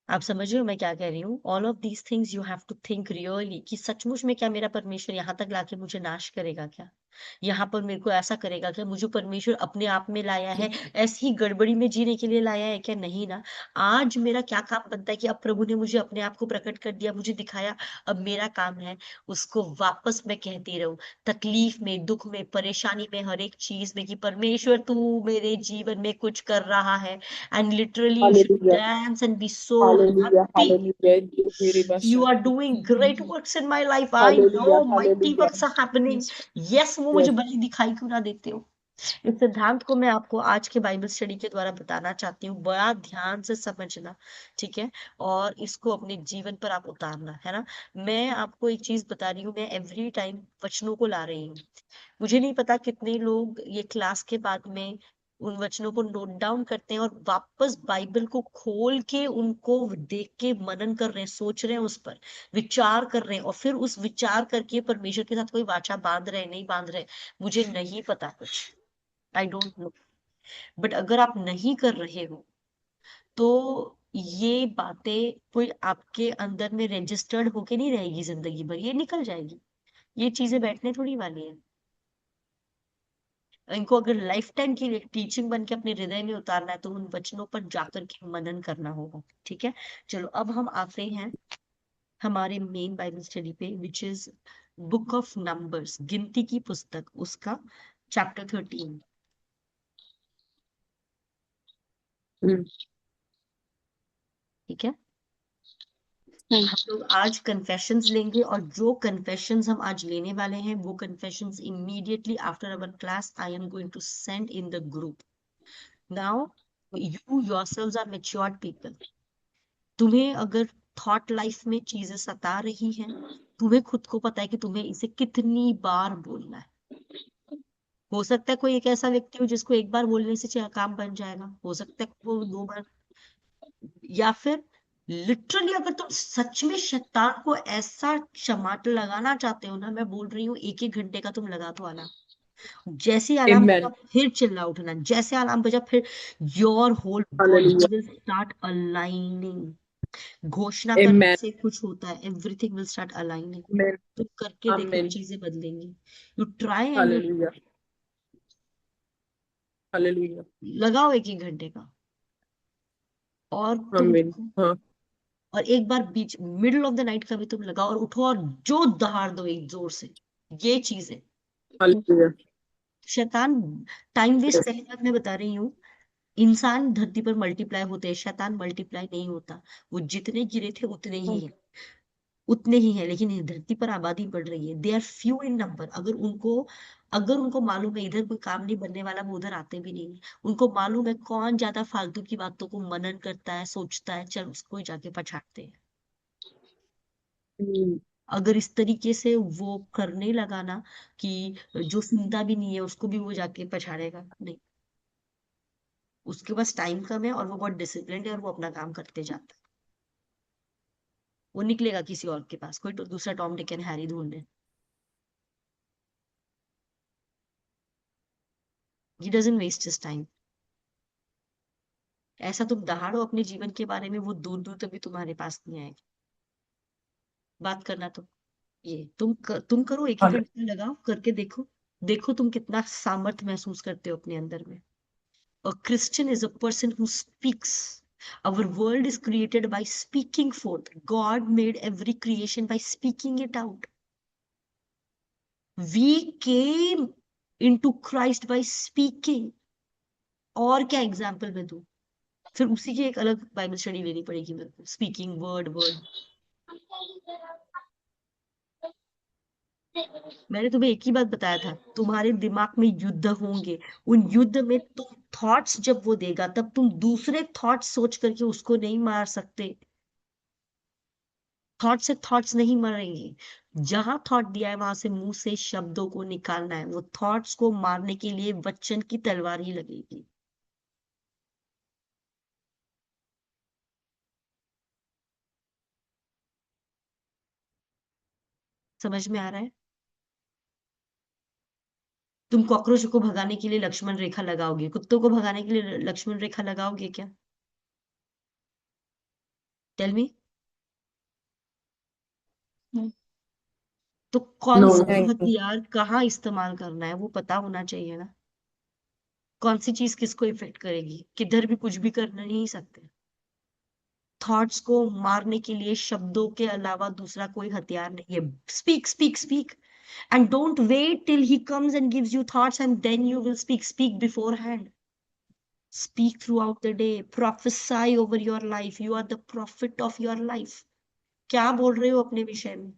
आप समझ रहे हो मैं क्या कह रही हूँ? All of these things you have to think really, कि सचमुच में क्या मेरा परमेश्वर यहाँ तक लाके मुझे नाश करेगा क्या? यहाँ पर मेरे को ऐसा करेगा क्या? मुझे परमेश्वर अपने आप में लाया है ऐसी ही गड़बड़ी में जीने के लिए लाया है क्या? नहीं ना। आज मेरा क्या काम बनता है कि अब प्रभु ने मुझे अपने आप को प्रकट कर दिया, मुझे दिखाया। अब मेरा काम है उसको वापस मैं कहती रहूं, तकलीफ में, दुख में, परेशानी में, हर एक चीज में, कि परमेश्वर तू मेरे जीवन में कुछ कर रहा है। And literally you should Hallelujah. dance and be so Hallelujah. happy. Hallelujah. You are doing great works in my life. I Hallelujah. know mighty Hallelujah. works are happening. Yes, वो Yes. मुझे भले दिखाई क्यों ना देते हो। इस सिद्धांत को मैं आपको आज के बाइबल स्टडी के द्वारा बताना चाहती हूँ, बड़ा ध्यान से समझना, ठीक है? और इसको अपने जीवन पर आप उतारना है ना। मैं आपको एक चीज बता रही हूँ, मैं एवरी टाइम वचनों को ला रही हूँ। मुझे नहीं पता कितने लोग ये क्लास के बाद में उन वचनों को नोट डाउन करते हैं और वापस बाइबल को खोल के उनको देख के मनन कर रहे हैं, सोच रहे हैं, उस पर विचार कर रहे हैं, और फिर उस विचार करके परमेश्वर के साथ कोई वाचा बांध रहे हैं, नहीं बांध रहे, मुझे नहीं पता कुछ। I don't know. बट अगर आप नहीं कर रहे हो तो ये बातें कोई आपके अंदर में रजिस्टर्ड होके नहीं रहेगी जिंदगी भर, ये निकल जाएगी। ये चीजें बैठने थोड़ी वाली है। इनको अगर लाइफ टाइम की टीचिंग बन के अपने हृदय में उतारना है तो उन वचनों पर जाकर के मनन करना होगा, ठीक है? चलो अब हम आते हैं हमारे मेन बाइबल स्टडी पे, which is book of numbers, गिनती की पुस्तक, उसका चैप्टर 13। Mm. ठीक है? हम्म। हम लोग आज कन्फेशंस लेंगे, और जो कन्फेशंस हम आज लेने वाले हैं वो confessions immediately after our class I am going to send in the group. Now you yourselves are matured people. तुम्हें अगर थॉट लाइफ में चीजें सता रही हैं, तुम्हें खुद को पता है कि तुम्हें इसे कितनी बार बोलना है। हो सकता है कोई एक ऐसा व्यक्ति हो जिसको एक बार बोलने से काम बन जाएगा, हो सकता है वो 2 बार, या फिर लिटरली अगर तुम सच में शैतान को ऐसा चमाट लगाना चाहते हो ना, मैं बोल रही हूँ 1-1 घंटे का तुम लगा दो अलार्म। जैसे अलार्म बजा Amen. फिर चिल्ला उठना, जैसे अलार्म बजा फिर your whole body Hallelujah. Will start aligning. घोषणा करने Amen. से कुछ होता है, everything will start aligning. Amen. तो करके देखो Amen. चीजें बदलेंगी। You try and you Hallelujah. Hallelujah. लगाओ 1-1 घंटे का, और तुम Amen. देखो। हाँ. और एक बार बीच मिडिल ऑफ द नाइट का भी तुम लगाओ और उठो और जो दहाड़ दो एक जोर से, ये चीजें। Hallelujah. शैतान टाइम वेस्ट Yes. करने का मैं बता रही हूँ। इंसान धरती पर मल्टीप्लाई होते हैं, शैतान मल्टीप्लाई नहीं होता। वो जितने गिरे थे उतने ही हैं, उतने ही है, लेकिन इस धरती पर आबादी बढ़ रही है। They are few in number. अगर उनको मालूम है इधर कोई काम नहीं बनने वाला, वो उधर आते भी नहीं है। उनको मालूम है कौन ज्यादा फालतू की बातों को मनन करता है, सोचता है, चल उसको ही जाके पछाड़ते हैं। Mm. अगर इस तरीके से वो करने लगा ना, कि जो सुनता भी नहीं है उसको भी वो जाके पछाड़ेगा, नहीं। उसके पास टाइम कम है और वो बहुत डिसिप्लिन है और वो अपना काम करते जाता है। वो निकलेगा किसी और के पास, कोई तो दूसरा टॉम डिक एंड हैरी ढूंढने। He doesn't waste his time. ऐसा तुम दहाड़ो अपने जीवन के बारे में, वो दूर दूर तक भी तुम्हारे पास नहीं आएगा। बात करना तो ये तुम करो, 1-1 घंटे लगाओ, करके देखो। देखो तुम कितना सामर्थ्य महसूस करते हो अपने अंदर में। A Christian is a person who speaks. Our world is created by speaking forth. God made every creation by speaking it out. We came into Christ by speaking. और क्या एग्जाम्पल मैं दूं? फिर उसी की एक अलग बाइबल स्टडी लेनी पड़ेगी मेरे को, स्पीकिंग वर्ड वर्ड। मैंने तुम्हें एक ही बात बताया था, तुम्हारे दिमाग में युद्ध होंगे, उन युद्ध में तुम थॉट्स जब वो देगा तब तुम दूसरे थॉट्स सोच करके उसको नहीं मार सकते। थॉट से थॉट्स नहीं मरेंगे, जहां थॉट दिया है वहां से मुंह से शब्दों को निकालना है, वो थॉट्स को मारने के लिए वचन की तलवार ही लगेगी। समझ में आ रहा है? तुम कॉकरोच को भगाने के लिए लक्ष्मण रेखा लगाओगे, कुत्तों को भगाने के लिए लक्ष्मण रेखा लगाओगे क्या? Tell me. तो कौन नो। सा हथियार कहाँ इस्तेमाल करना है वो पता होना चाहिए ना। कौन सी चीज किसको इफेक्ट करेगी, किधर भी कुछ भी कर नहीं सकते। थॉट्स को मारने के लिए शब्दों के अलावा दूसरा कोई हथियार नहीं है। Speak speak speak, and don't wait till he comes and gives you thoughts and then you will speak. Speak beforehand, speak throughout the day, prophesy over your life, you are the prophet of your life। क्या बोल रहे हो अपने विषय में?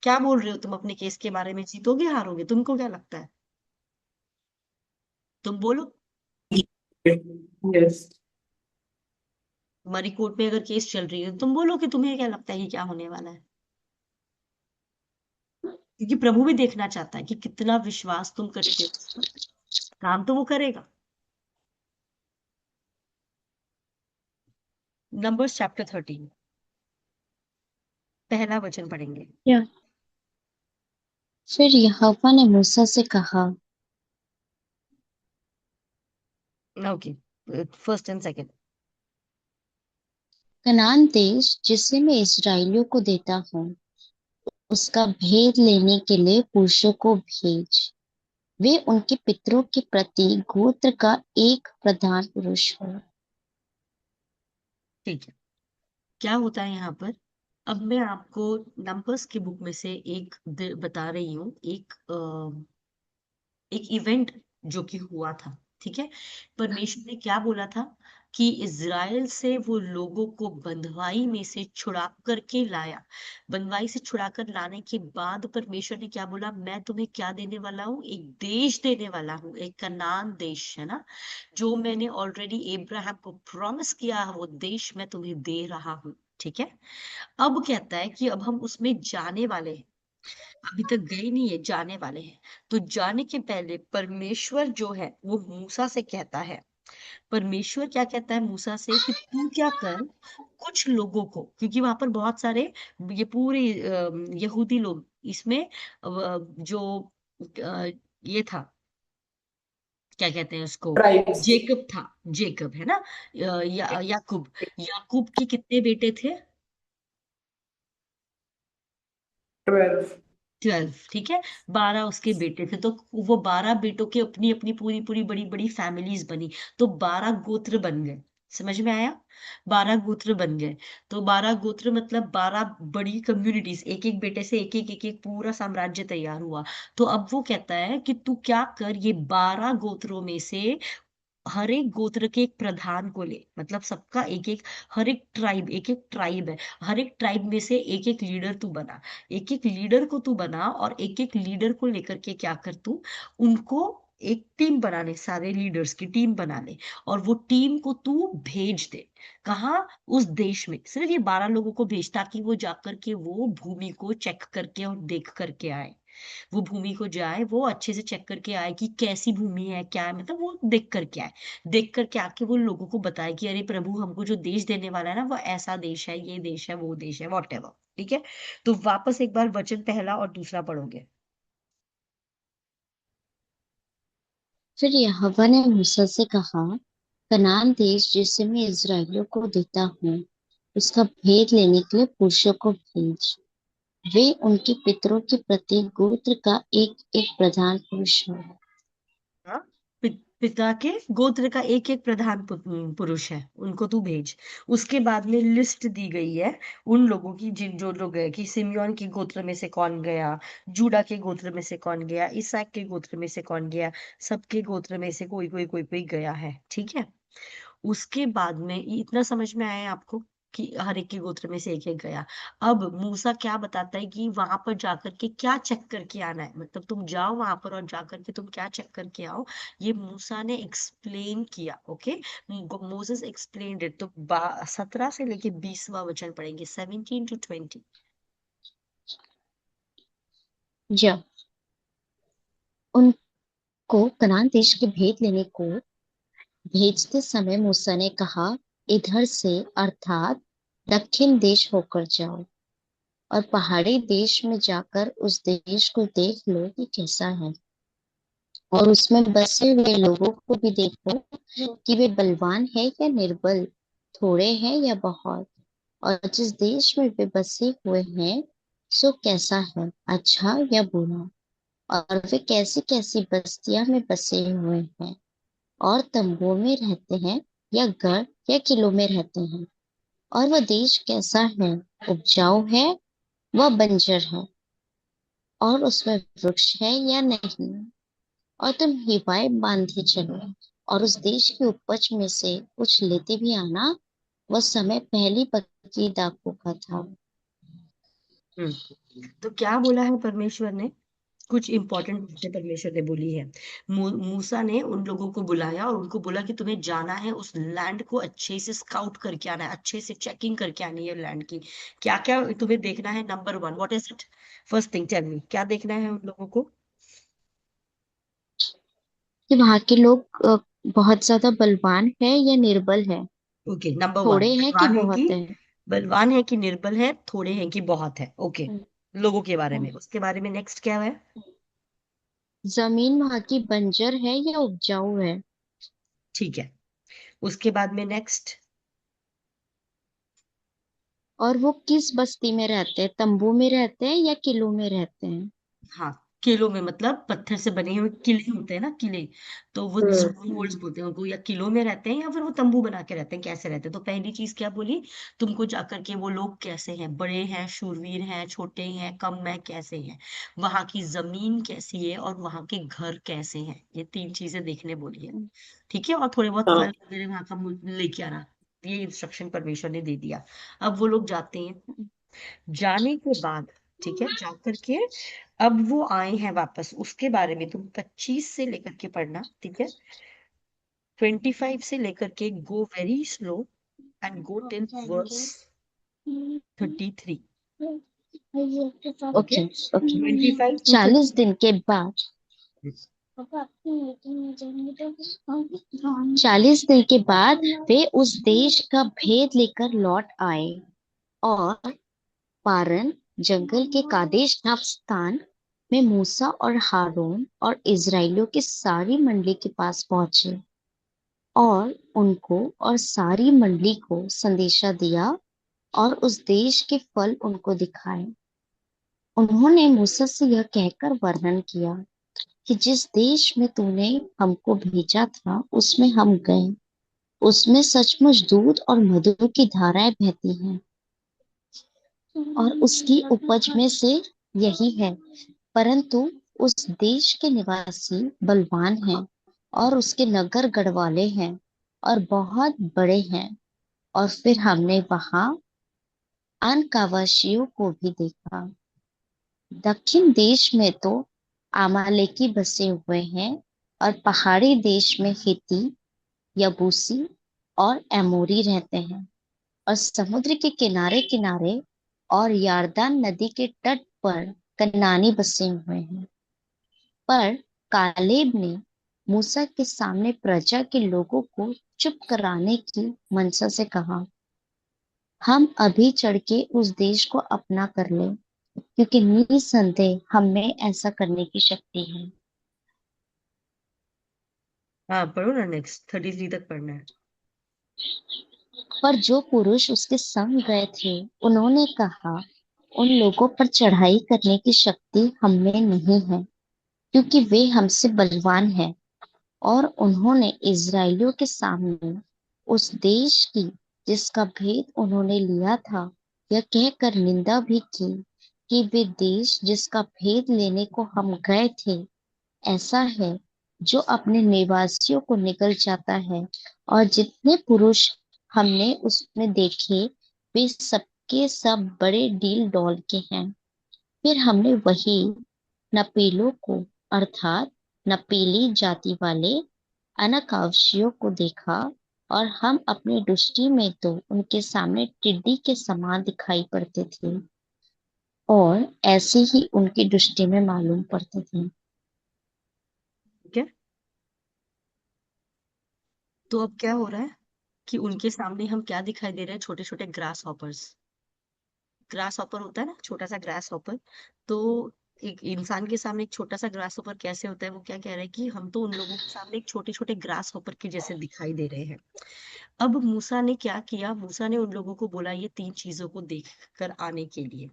क्या बोल रहे हो तुम अपने केस के बारे में? जीतोगे हारोगे, तुमको क्या लगता है? तुम बोलो। यस। तुम्हारी कोर्ट में अगर केस चल रही है तुम बोलो कि तुम्हें क्या लगता है कि क्या होने वाला है, क्योंकि प्रभु भी देखना चाहता है कि कितना विश्वास तुम करते हो उस पर। काम तो वो करेगा। नंबर्स चैप्टर 13 पहला वचन पढ़ेंगे। या फिर यहोवा ने मूसा से कहा, okay, first and second. Kanan देश जिसे मैं इस्राएलियों को देता हूँ, उसका भेद लेने के लिए पुरुषों को भेज। वे उनके पितरों के प्रति गोत्र का एक प्रधान पुरुष हो। ठीक है, क्या होता है यहाँ पर? अब मैं आपको नंबर्स की बुक में से एक बता रही हूँ, एक इवेंट जो कि हुआ था। ठीक है, परमेश्वर ने क्या बोला था कि इज़राइल से वो लोगों को बंधुआई में से छुड़ा करके लाया। बंधुआई से छुड़ा कर लाने के बाद परमेश्वर ने क्या बोला, मैं तुम्हें क्या देने वाला हूँ? एक देश देने वाला हूँ, एक कनान देश है ना, जो मैंने ऑलरेडी अब्राहम को प्रॉमिस किया है, वो देश मैं तुम्हें दे रहा हूँ। ठीक है, अब कहता है कि अब हम उसमें जाने वाले हैं, अभी तक गए नहीं है, जाने वाले हैं। तो जाने के पहले परमेश्वर जो है वो मूसा से कहता है, परमेश्वर क्या कहता है मूसा से कि तू क्या कर, कुछ लोगों को, क्योंकि वहां पर बहुत सारे ये पूरे यहूदी लोग इसमें जो ये था, क्या कहते हैं उसको, ट्राइब्स। जेकब था, जेकब है ना, याकूब, याकूब के कितने बेटे थे? 12। 12, ठीक है, 12 उसके बेटे थे, तो वो 12 बेटों की अपनी अपनी पूरी पूरी बड़ी बड़ी फैमिलीज बनी, तो 12 गोत्र बन गए। समझ में आया? 12 गोत्र बन गए। तो 12 गोत्र मतलब 12 बड़ी कम्युनिटीज, एक एक बेटे से एक एक पूरा साम्राज्य तैयार हुआ। तो अब वो कहता है कि तू क्या कर, ये 12 गोत्रों में से हर एक गोत्र के एक प्रधान को ले, मतलब सबका एक एक, हर एक ट्राइब है, हर एक ट्राइब में से एक एक लीडर तू बना, एक एक लीडर को तू बना, और एक एक लीडर को लेकर के क्या कर तू, उनको एक टीम बना ले, सारे लीडर्स की टीम बना ले, और वो टीम को तू भेज दे। कहाँ? उस देश में सिर्फ ये 12 लोगों को भेज, ताकि वो जाकर के वो भूमि को चेक करके और देख करके आए। वो भूमि को जाए, वो अच्छे से चेक करके आए कि कैसी भूमि है, क्या है, मतलब वो देख करके आए। देख करके आके वो लोगों को बताए कि अरे प्रभु हमको जो देश देने वाला है ना, वो ऐसा देश है, ये देश है, वो देश है, वॉट एवर। ठीक है, तो वापस एक बार वचन पहला और दूसरा पढ़ोगे। फिर यहोवा ने मूसा से कहा, कनान देश जिसे मैं इस्राएलियों को देता हूँ, उसका भेद लेने के लिए पुरुषों को भेज। वे उनके पितरों के प्रत्येक गोत्र का एक एक प्रधान पुरुष हो। हाँ, पिता के गोत्र का एक एक प्रधान पुरुष है, उनको तू भेज। उसके बाद में लिस्ट दी गई है उन लोगों की, जिन जो लोग गए, कि सिमियोन के गोत्र में से कौन गया, जूडा के गोत्र में से कौन गया, इसहाक के गोत्र में से कौन गया, सबके गोत्र में से कोई कोई कोई कोई गया है। ठीक है, उसके बाद में इतना समझ में आया आपको कि हर एक के गोत्र में से एक एक गया। अब मूसा क्या बताता है कि वहां पर जाकर के क्या चेक करके आना है, मतलब तुम जाओ वहां पर और जाकर के तुम क्या चेक करके आओ, ये मूसा ने एक्सप्लेन किया। Okay, Moses explained it. तो 17 से लेके 20वां वचन पढ़ेंगे, 17 to 20। जब उनको कनान देश के भेद लेने को भेजते समय मूसा ने कहा, इधर से अर्थात दक्षिण देश होकर जाओ और पहाड़ी देश में जाकर उस देश को देख लो कि कैसा है, और उसमें बसे हुए लोगों को भी देखो कि वे बलवान है या निर्बल, थोड़े हैं या बहुत, और जिस देश में वे बसे हुए हैं सो कैसा है, अच्छा या बुरा, और वे कैसी कैसी बस्तियां में बसे हुए हैं, और तंबुओं में रहते हैं या गढ़ या किलों में रहते हैं, और वह देश कैसा है, उपजाऊ है वह बंजर है, और उसमें वृक्ष है या नहीं, और तुम हिवाएं बांधे चलो और उस देश की उपज में से कुछ लेते भी आना। वह समय पहली पकी दाखों का था। तो क्या बोला है परमेश्वर ने, कुछ इंपॉर्टेंट बातें परमेश्वर ने बोली है। मूसा ने उन लोगों को बुलाया और उनको बोला कि तुम्हें जाना है, उस लैंड को अच्छे से स्काउट करके आना है, अच्छे से चेकिंग करके आनी है लैंड की। क्या क्या तुम्हें देखना है? Number 1, what is it? First thing tell me, क्या देखना है उन लोगों को? कि वहां के लोग बहुत ज्यादा बलवान है या निर्बल है, ओके, नंबर 1, थोड़े हैं कि बहुत है। बलवान है कि निर्बल है, थोड़े हैं कि बहुत है। ओके, हम्म, लोगों के बारे में। हम्म। उसके बारे में नेक्स्ट क्या है? जमीन वहां की बंजर है या उपजाऊ है, ठीक है, उसके बाद में नेक्स्ट। और वो किस बस्ती में रहते हैं, तंबू में रहते हैं या किलों में रहते हैं। हाँ, किलों में, मतलब पत्थर से बने हुए किले होते हैं ना, किले। तो वो स्ट्रॉन्ग होल्ड्स बोलते हैं उनको, या किलों में रहते हैं या फिर वो तंबू बना के रहते हैं, कैसे रहते हैं। तो पहली चीज क्या बोली, तुमको जाकर के वो लोग कैसे हैं, बड़े हैं, शूरवीर हैं, छोटे हैं, कम हैं, कैसे हैं, वहां की जमीन कैसी है और वहां के घर कैसे हैं, ये 3 चीजें देखने बोली है। ठीक है, और थोड़े बहुत फल वगैरह वहां का लेके आना। ये इंस्ट्रक्शन परमेश्वर ने दे दिया। अब वो लोग जाते हैं, जाने के बाद, ठीक है, जाकर के अब वो आए हैं वापस, उसके बारे में तुम 25 से लेकर के पढ़ना, ठीक है। 25 से लेकर के go very slow and go till verse 33। Okay, okay, okay. 25 to 30। 40 दिन के बाद 40 दिन के बाद वे उस देश का भेद लेकर लौट आए और पारन जंगल के कादेश नापस्तान में मूसा और हारून और इजराइलियों की सारी मंडली के पास पहुंचे और उनको और सारी मंडली को संदेशा दिया और उस देश के फल उनको दिखाए। उन्होंने मूसा से यह कहकर वर्णन किया कि जिस देश में तूने हमको भेजा था उसमें हम गए, उसमें सचमुच दूध और मधु की धाराएं बहती हैं और उसकी उपज में से यही है, परंतु उस देश के निवासी बलवान हैं और उसके नगर गढ़वाले हैं और बहुत बड़े हैं। और फिर हमने वहां अनकावाशियों को भी देखा। दक्षिण देश में तो अमालेकी बसे हुए हैं और पहाड़ी देश में हित्ती, यबूसी और एमोरी रहते हैं, और समुद्र के किनारे किनारे और यारदान नदी के तट पर कनानी बसे हुए हैं। पर कालेब ने मूसा के सामने प्रजा के लोगों को चुप कराने की मनसा से कहा, हम अभी चढ़ के उस देश को अपना कर ले, क्योंकि निसंदेह हम में ऐसा करने की शक्ति है। हाँ, पढ़ो ना, नेक्स्ट 33 तक पढ़ना है। पर जो पुरुष उसके संग गए थे उन्होंने कहा, उन लोगों पर चढ़ाई करने की शक्ति हम में नहीं है, क्योंकि वे हमसे बलवान हैं। और उन्होंने इजराइलियों के सामने उस देश की जिसका भेद उन्होंने लिया था यह कहकर निंदा भी की कि वे देश जिसका भेद लेने को हम गए थे ऐसा है जो अपने निवासियों को निगल जाता है, और जितने पुरुष हमने उसमें देखे वे सबके सब बड़े डील डॉल के हैं। फिर हमने वही नपेलों को, अर्थात नपेली जाति वाले अनाकांक्षियों को देखा, और हम अपनी दृष्टि में तो उनके सामने टिड्डी के समान दिखाई पड़ते थे, और ऐसे ही उनकी दृष्टि में मालूम पड़ते थे। ठीक है। तो अब क्या हो रहा है कि उनके सामने हम क्या दिखाई दे रहे हैं? छोटे छोटे ग्रास हॉपर्स। ग्रास हॉपर होता है ना, छोटा सा ग्रास हॉपर। तो एक इंसान के सामने एक छोटा सा ग्रास हॉपर कैसे होता है? वो क्या कह रहा है कि हम तो उन लोगों के सामने एक छोटे छोटे ग्रास हॉपर के जैसे दिखाई दे रहे हैं। अब मूसा ने क्या किया? मूसा ने उन लोगों को बोला ये तीन चीजों को देख कर आने के लिए।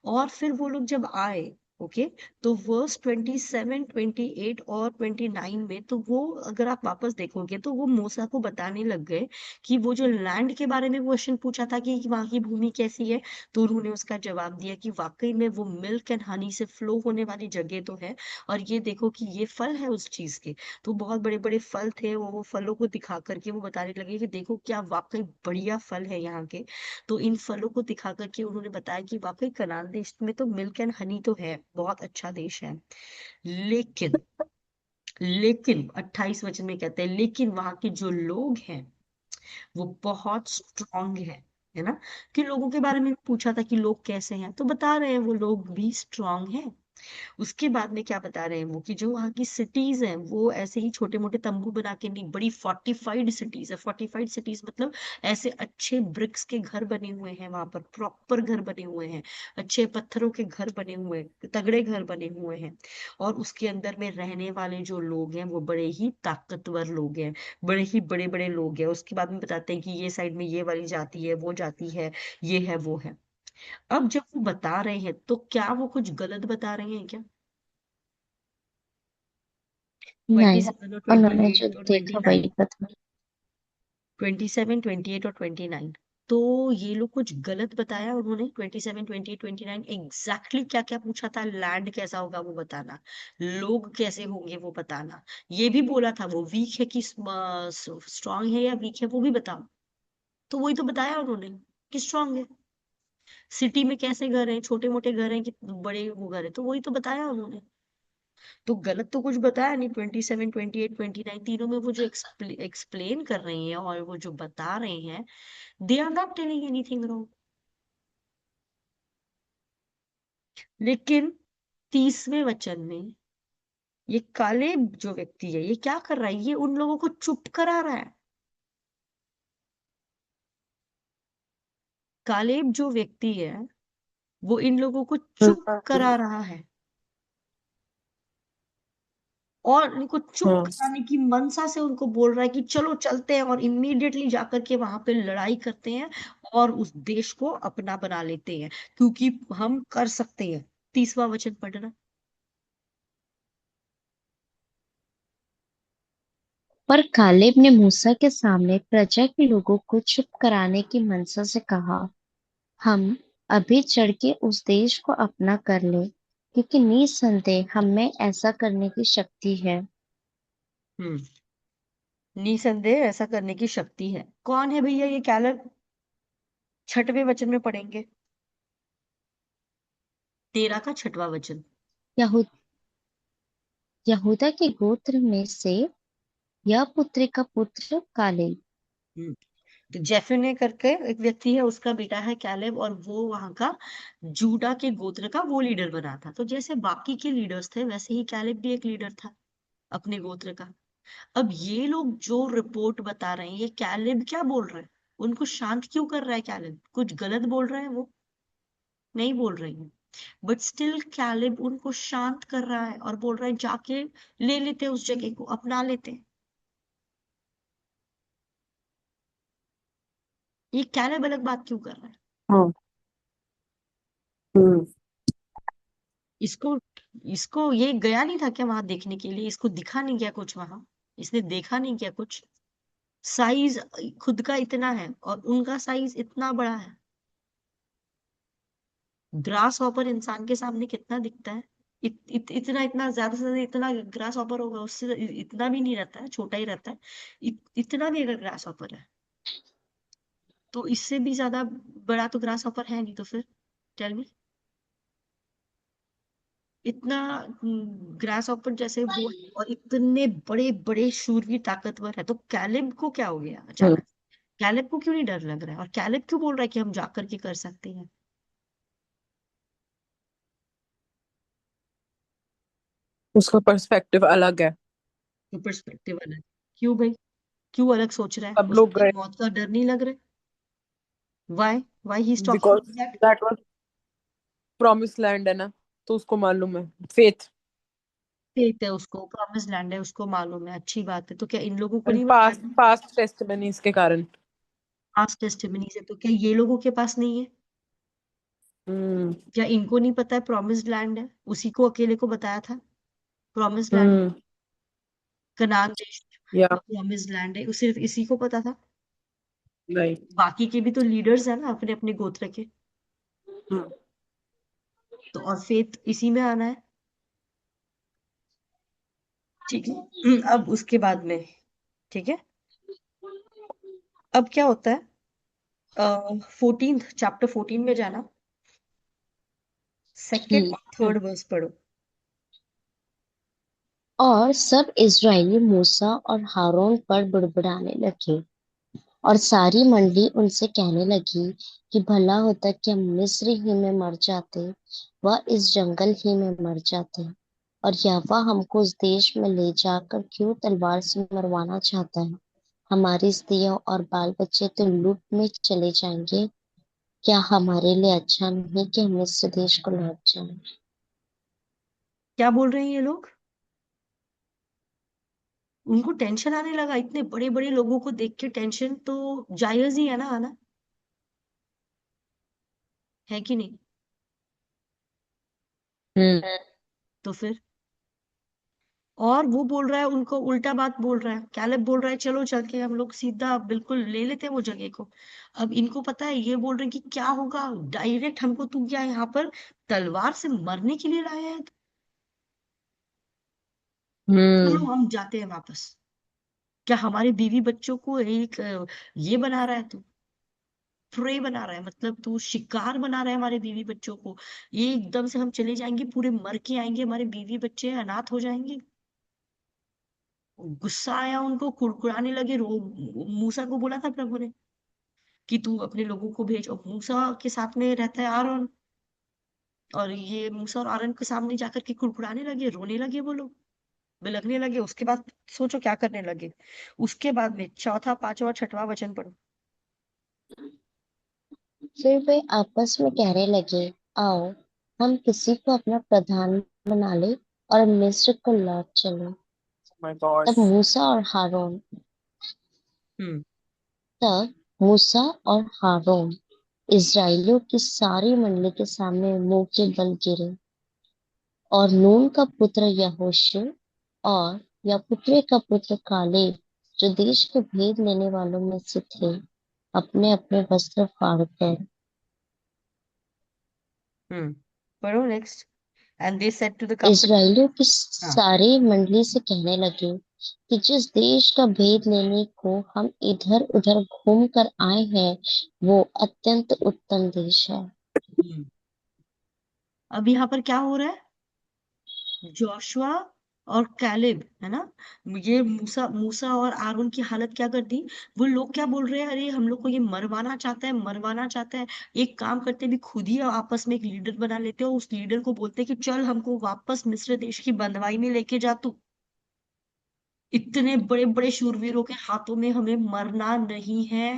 और फिर वो लोग जब आए, ओके, तो वर्स 27, 28 और 29 में, तो वो अगर आप वापस देखोगे तो वो मूसा को बताने लग गए कि वो जो लैंड के बारे में क्वेश्चन पूछा था कि वहां की भूमि कैसी है, तो उन्होंने उसका जवाब दिया कि वाकई में वो मिल्क एंड हनी से फ्लो होने वाली जगह तो है, और ये देखो कि ये फल है उस चीज के। तो बहुत बड़े बड़े फल थे, वो फलों को दिखा करके वो बताने लगे कि देखो क्या वाकई बढ़िया फल है यहाँ के। तो इन फलों को दिखा करके उन्होंने बताया कि वाकई कनान देश में तो मिल्क एंड हनी तो है, बहुत अच्छा देश है। लेकिन लेकिन 28 वचन में कहते हैं लेकिन वहां के जो लोग हैं वो बहुत स्ट्रांग है ना। कि लोगों के बारे में पूछा था कि लोग कैसे हैं, तो बता रहे हैं वो लोग भी स्ट्रांग हैं। उसके बाद में क्या बता रहे हैं वो कि जो वहाँ की सिटीज हैं वो ऐसे ही छोटे मोटे तंबू बना के नहीं, बड़ी फोर्टिफाइड सिटीज है। फोर्टिफाइड सिटीज मतलब ऐसे अच्छे ब्रिक्स के घर बने हुए हैं, वहां पर प्रॉपर घर बने हुए हैं, अच्छे पत्थरों के घर बने हुए हैं, तगड़े घर बने हुए हैं। और उसके अंदर में रहने वाले जो लोग हैं वो बड़े ही ताकतवर लोग हैं, बड़े ही बड़े बड़े लोग हैं। उसके बाद में बताते हैं कि ये साइड में ये वाली जाति है, वो जाति है, ये है वो है। अब जब वो बता रहे हैं तो क्या वो कुछ गलत बता रहे हैं क्या? ट्वेंटी नहीं, सेवन और ट्वेंटी उन्होंने जो एट और ट्वेंटी देखा नाइन वही बता। 27, 28 और 29। तो ये लोग कुछ गलत बताया उन्होंने। 27, 28, 29 एग्जैक्टली क्या क्या पूछा था? लैंड कैसा होगा वो बताना, लोग कैसे होंगे वो बताना, ये भी बोला था वो वीक है कि स्ट्रांग है या वीक है वो भी बताओ। तो वही तो बताया उन्होंने कि स्ट्रांग है। सिटी में कैसे घर हैं, छोटे मोटे घर हैं कि बड़े वो घर है, तो वही तो बताया उन्होंने। तो गलत तो कुछ बताया नहीं। 27, 28, 29 तीनों में वो जो एक्सप्लेन कर रही हैं और वो जो बता रहे हैं, they are not telling anything wrong. लेकिन 30वें वचन में ये कालेब जो व्यक्ति है ये क्या कर रहा है? ये उन लोगों को चुप करा रहा है। कालेब जो व्यक्ति है वो इन लोगों को चुप करा रहा है, और इनको चुप कराने की मनसा से उनको बोल रहा है कि चलो चलते हैं और इमीडिएटली जाकर के वहां पे लड़ाई करते हैं और उस देश को अपना बना लेते हैं, क्योंकि हम कर सकते हैं। 30वां वचन पढ़ना। पर कालेब ने मूसा के सामने प्रजा के लोगों को चुप कराने की मनसा से कहा, हम अभी चढ़ के उस देश को अपना कर ले, क्योंकि निसंदेह हम में ऐसा करने की शक्ति है। हम्म। निसंदेह ऐसा करने की शक्ति है। कौन है भैया ये कैलेब? 6वें वचन में पढ़ेंगे, 13 का 6वां वचन। यहूद यहूदा के गोत्र में से यह पुत्री का पुत्र कालेब। हम्म। तो जेफुने करके एक व्यक्ति है, उसका बेटा है कैलेब, और वो वहां का जूडा के गोत्र का वो लीडर बना था। तो जैसे बाकी के लीडर्स थे वैसे ही कैलेब भी एक लीडर था अपने गोत्र का। अब ये लोग जो रिपोर्ट बता रहे हैं, ये कैलेब क्या बोल रहे हैं? उनको शांत क्यों कर रहा है कैलेब? कुछ गलत बोल रहे हैं वो? नहीं बोल रही है। बट स्टिल कैलेब उनको शांत कर रहा है और बोल रहा है जाके ले लेते हैं, उस जगह को अपना लेते हैं। ये कैलेब अलग बात क्यों कर रहा है? हाँ। हम्म। इसको इसको ये गया नहीं था क्या वहां देखने के लिए? इसको दिखा नहीं क्या कुछ वहां? इसने देखा नहीं क्या कुछ? साइज खुद का इतना है और उनका साइज इतना बड़ा है। ग्रास हॉपर इंसान के सामने कितना दिखता है? इतना इतना ज्यादा से ज्यादा इतना ग्रास हॉपर होगा, उससे इतना भी नहीं रहता है, छोटा ही रहता है। इतना भी अगर ग्रास हॉपर है तो इससे भी ज्यादा बड़ा तो ग्रास हॉपर है नहीं, तो फिर टेल मी। इतना ग्रास हॉपर जैसे वो है, और इतने बड़े बड़े शूरवीर ताकतवर है, तो कैलिब को क्या हो गया हम्म, अचानक? कैलिब को क्यों नहीं डर लग रहा है, और कैलिब क्यों बोल रहा है कि हम जाकर के कर सकते हैं? उसका पर्सपेक्टिव अलग है। तो पर्सपेक्टिव अलग। क्यों भाई? क्यों अलग सोच रहा है? सब उसको लोग क्या गए मौत का डर नहीं लग रहा है? Why he is talking because like that? That was promise land है ना, तो उसको मालूम है। फेथ फेथ है उसको, प्रॉमिस लैंड है उसको मालूम है, अच्छी बात है। तो क्या इन लोगों को एंड नहीं बताया पास्ट था? पास्ट टेस्टिमनीज के कारण। पास्ट टेस्टिमनीज है, तो क्या ये लोगों के पास नहीं है? हम्म। क्या इनको नहीं पता है प्रॉमिस्ड लैंड है? उसी को अकेले को बताया था प्रॉमिस्ड लैंड, हम्म। कनान देश या प्रॉमिस्ड लैंड है, सिर्फ इसी को पता था? नहीं। बाकी के भी तो लीडर्स है ना अपने अपने गोत्र के। हम्म। तो और फेथ इसी में आना है। ठीक है। अब उसके बाद में, ठीक है, अब क्या होता है? 14 चैप्टर 14 में जाना, सेकेंड हम्म। और थर्ड वर्स पढ़ो। और सब इस्राएली मूसा और हारून पर बुड़बुड़ाने लगे, और सारी मंडली उनसे कहने लगी कि भला होता कि हम मिस्र ही में मर जाते, वह इस जंगल ही में मर जाते। और यहोवा हमको उस देश में ले जाकर क्यों तलवार से मरवाना चाहता है? हमारी स्त्रियां और बाल बच्चे तो लूट में चले जाएंगे। क्या हमारे लिए अच्छा नहीं कि हम मिस्र देश को लौट जाएं? क्या बोल रहे हैं ये लोग? उनको टेंशन आने लगा, इतने बड़े बड़े लोगों को देख के टेंशन तो जायज ही है ना आना, है कि नहीं? हम्म। तो फिर, और वो बोल रहा है, उनको उल्टा बात बोल रहा है, कैलेब बोल रहा है चलो चल के हम लोग सीधा बिल्कुल ले लेते हैं वो जगह को। अब इनको पता है, ये बोल रहे हैं कि क्या होगा, डायरेक्ट हमको तू क्या यहाँ पर तलवार से मरने के लिए लाया है? चलो हम्म। हम जाते हैं वापस। क्या हमारे बीवी बच्चों को एक ये बना रहा है तू? प्रे बना रहा है, मतलब तू शिकार बना रहा है हमारे बीवी बच्चों को? ये एकदम से हम चले जाएंगे, पूरे मर के आएंगे, हमारे बीवी बच्चे अनाथ हो जाएंगे। गुस्सा आया उनको, कुड़कुड़ाने लगे, रो। मूसा को बोला था प्रभु ने कि तू अपने लोगों को भेज, और मूसा के साथ में रहता है आरोन, और ये मूसा और आरोन के सामने जाकर के कुड़कुड़ाने लगे, रोने लगे वो लोग, बिलखने लगे। उसके बाद सोचो क्या करने लगे। उसके बाद में चौथा पांचवा और छठवां वचन पढ़ो। फिर वे आपस में कहने लगे, आओ हम किसी को अपना प्रधान बना ले और मिस्र को लौट चले। My God. तब मूसा और हारून हम्म। तब मूसा और हारून इस्राएलियों की सारी मंडली के सामने मुंह के बल गिरे। और नून का पुत्र यहोशू और यपुत्रे का पुत्र कालेब, जो देश के भेद लेने वालों में से थे, अपने अपने वस्त्र फाड़कर हम्म। पढ़ो next. And they said to the company. इस्राएलियों की हाँ। सारी मंडली से कहने लगे कि जिस देश का भेद लेने को हम इधर उधर घूम कर आए हैं, वो अत्यंत उत्तम देश है। हम्म। अब यहाँ पर क्या हो रहा है? जोशुआ और कैलेब है ना, ये मूसा मूसा और आरोन की हालत क्या कर दी। वो लोग क्या बोल रहे हैं, अरे हम लोग को ये मरवाना चाहता है, मरवाना चाहता है। एक काम करते भी, खुद ही आपस में एक लीडर बना लेते हो, उस लीडर को बोलते हैं कि चल हमको वापस मिस्र देश की बंदवाई में लेके जा तू। इतने बड़े बड़े शूरवीरों के हाथों में हमें मरना नहीं है।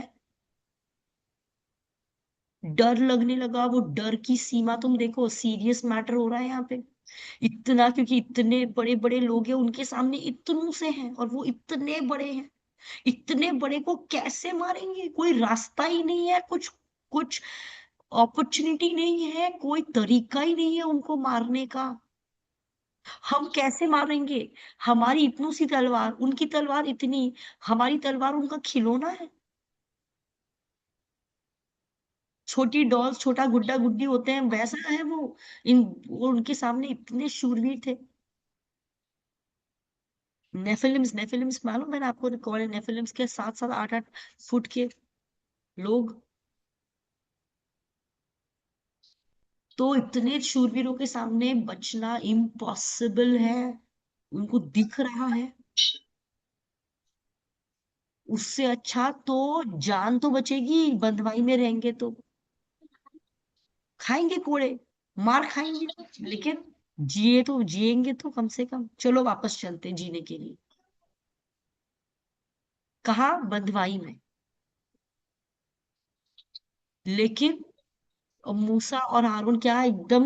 डर लगने लगा, वो डर की सीमा तुम देखो, सीरियस मैटर हो रहा है यहाँ पे। इतना, क्योंकि इतने बड़े बड़े लोग हैं उनके सामने, इतनों से हैं और वो इतने बड़े हैं। इतने बड़े को कैसे मारेंगे? कोई रास्ता ही नहीं है, कुछ कुछ अपॉर्चुनिटी नहीं है, कोई तरीका ही नहीं है उनको मारने का। हम कैसे मारेंगे? हमारी इतनी सी तलवार, उनकी तलवार इतनी, हमारी तलवार उनका खिलौना है। छोटी डॉल्स, छोटा गुड्डा गुड्डी होते हैं, वैसा है वो। वो उनके सामने इतने शूरवीर थे। नेफिलिम्स, नेफिलिम्स मालूम है ना आपको? कौन है नेफिलिम्स? के 7-7 8-8 फुट के लोग तो इतने शूरवीरों के सामने बचना इम्पॉसिबल है, उनको दिख रहा है। उससे अच्छा तो जान तो बचेगी, बंधवाई में रहेंगे तो खाएंगे कोड़े, मार खाएंगे, लेकिन जिए तो जिएंगे तो कम से कम। चलो वापस चलते हैं जीने के लिए। कहा? बंधवाई में। लेकिन मूसा और हारून क्या एकदम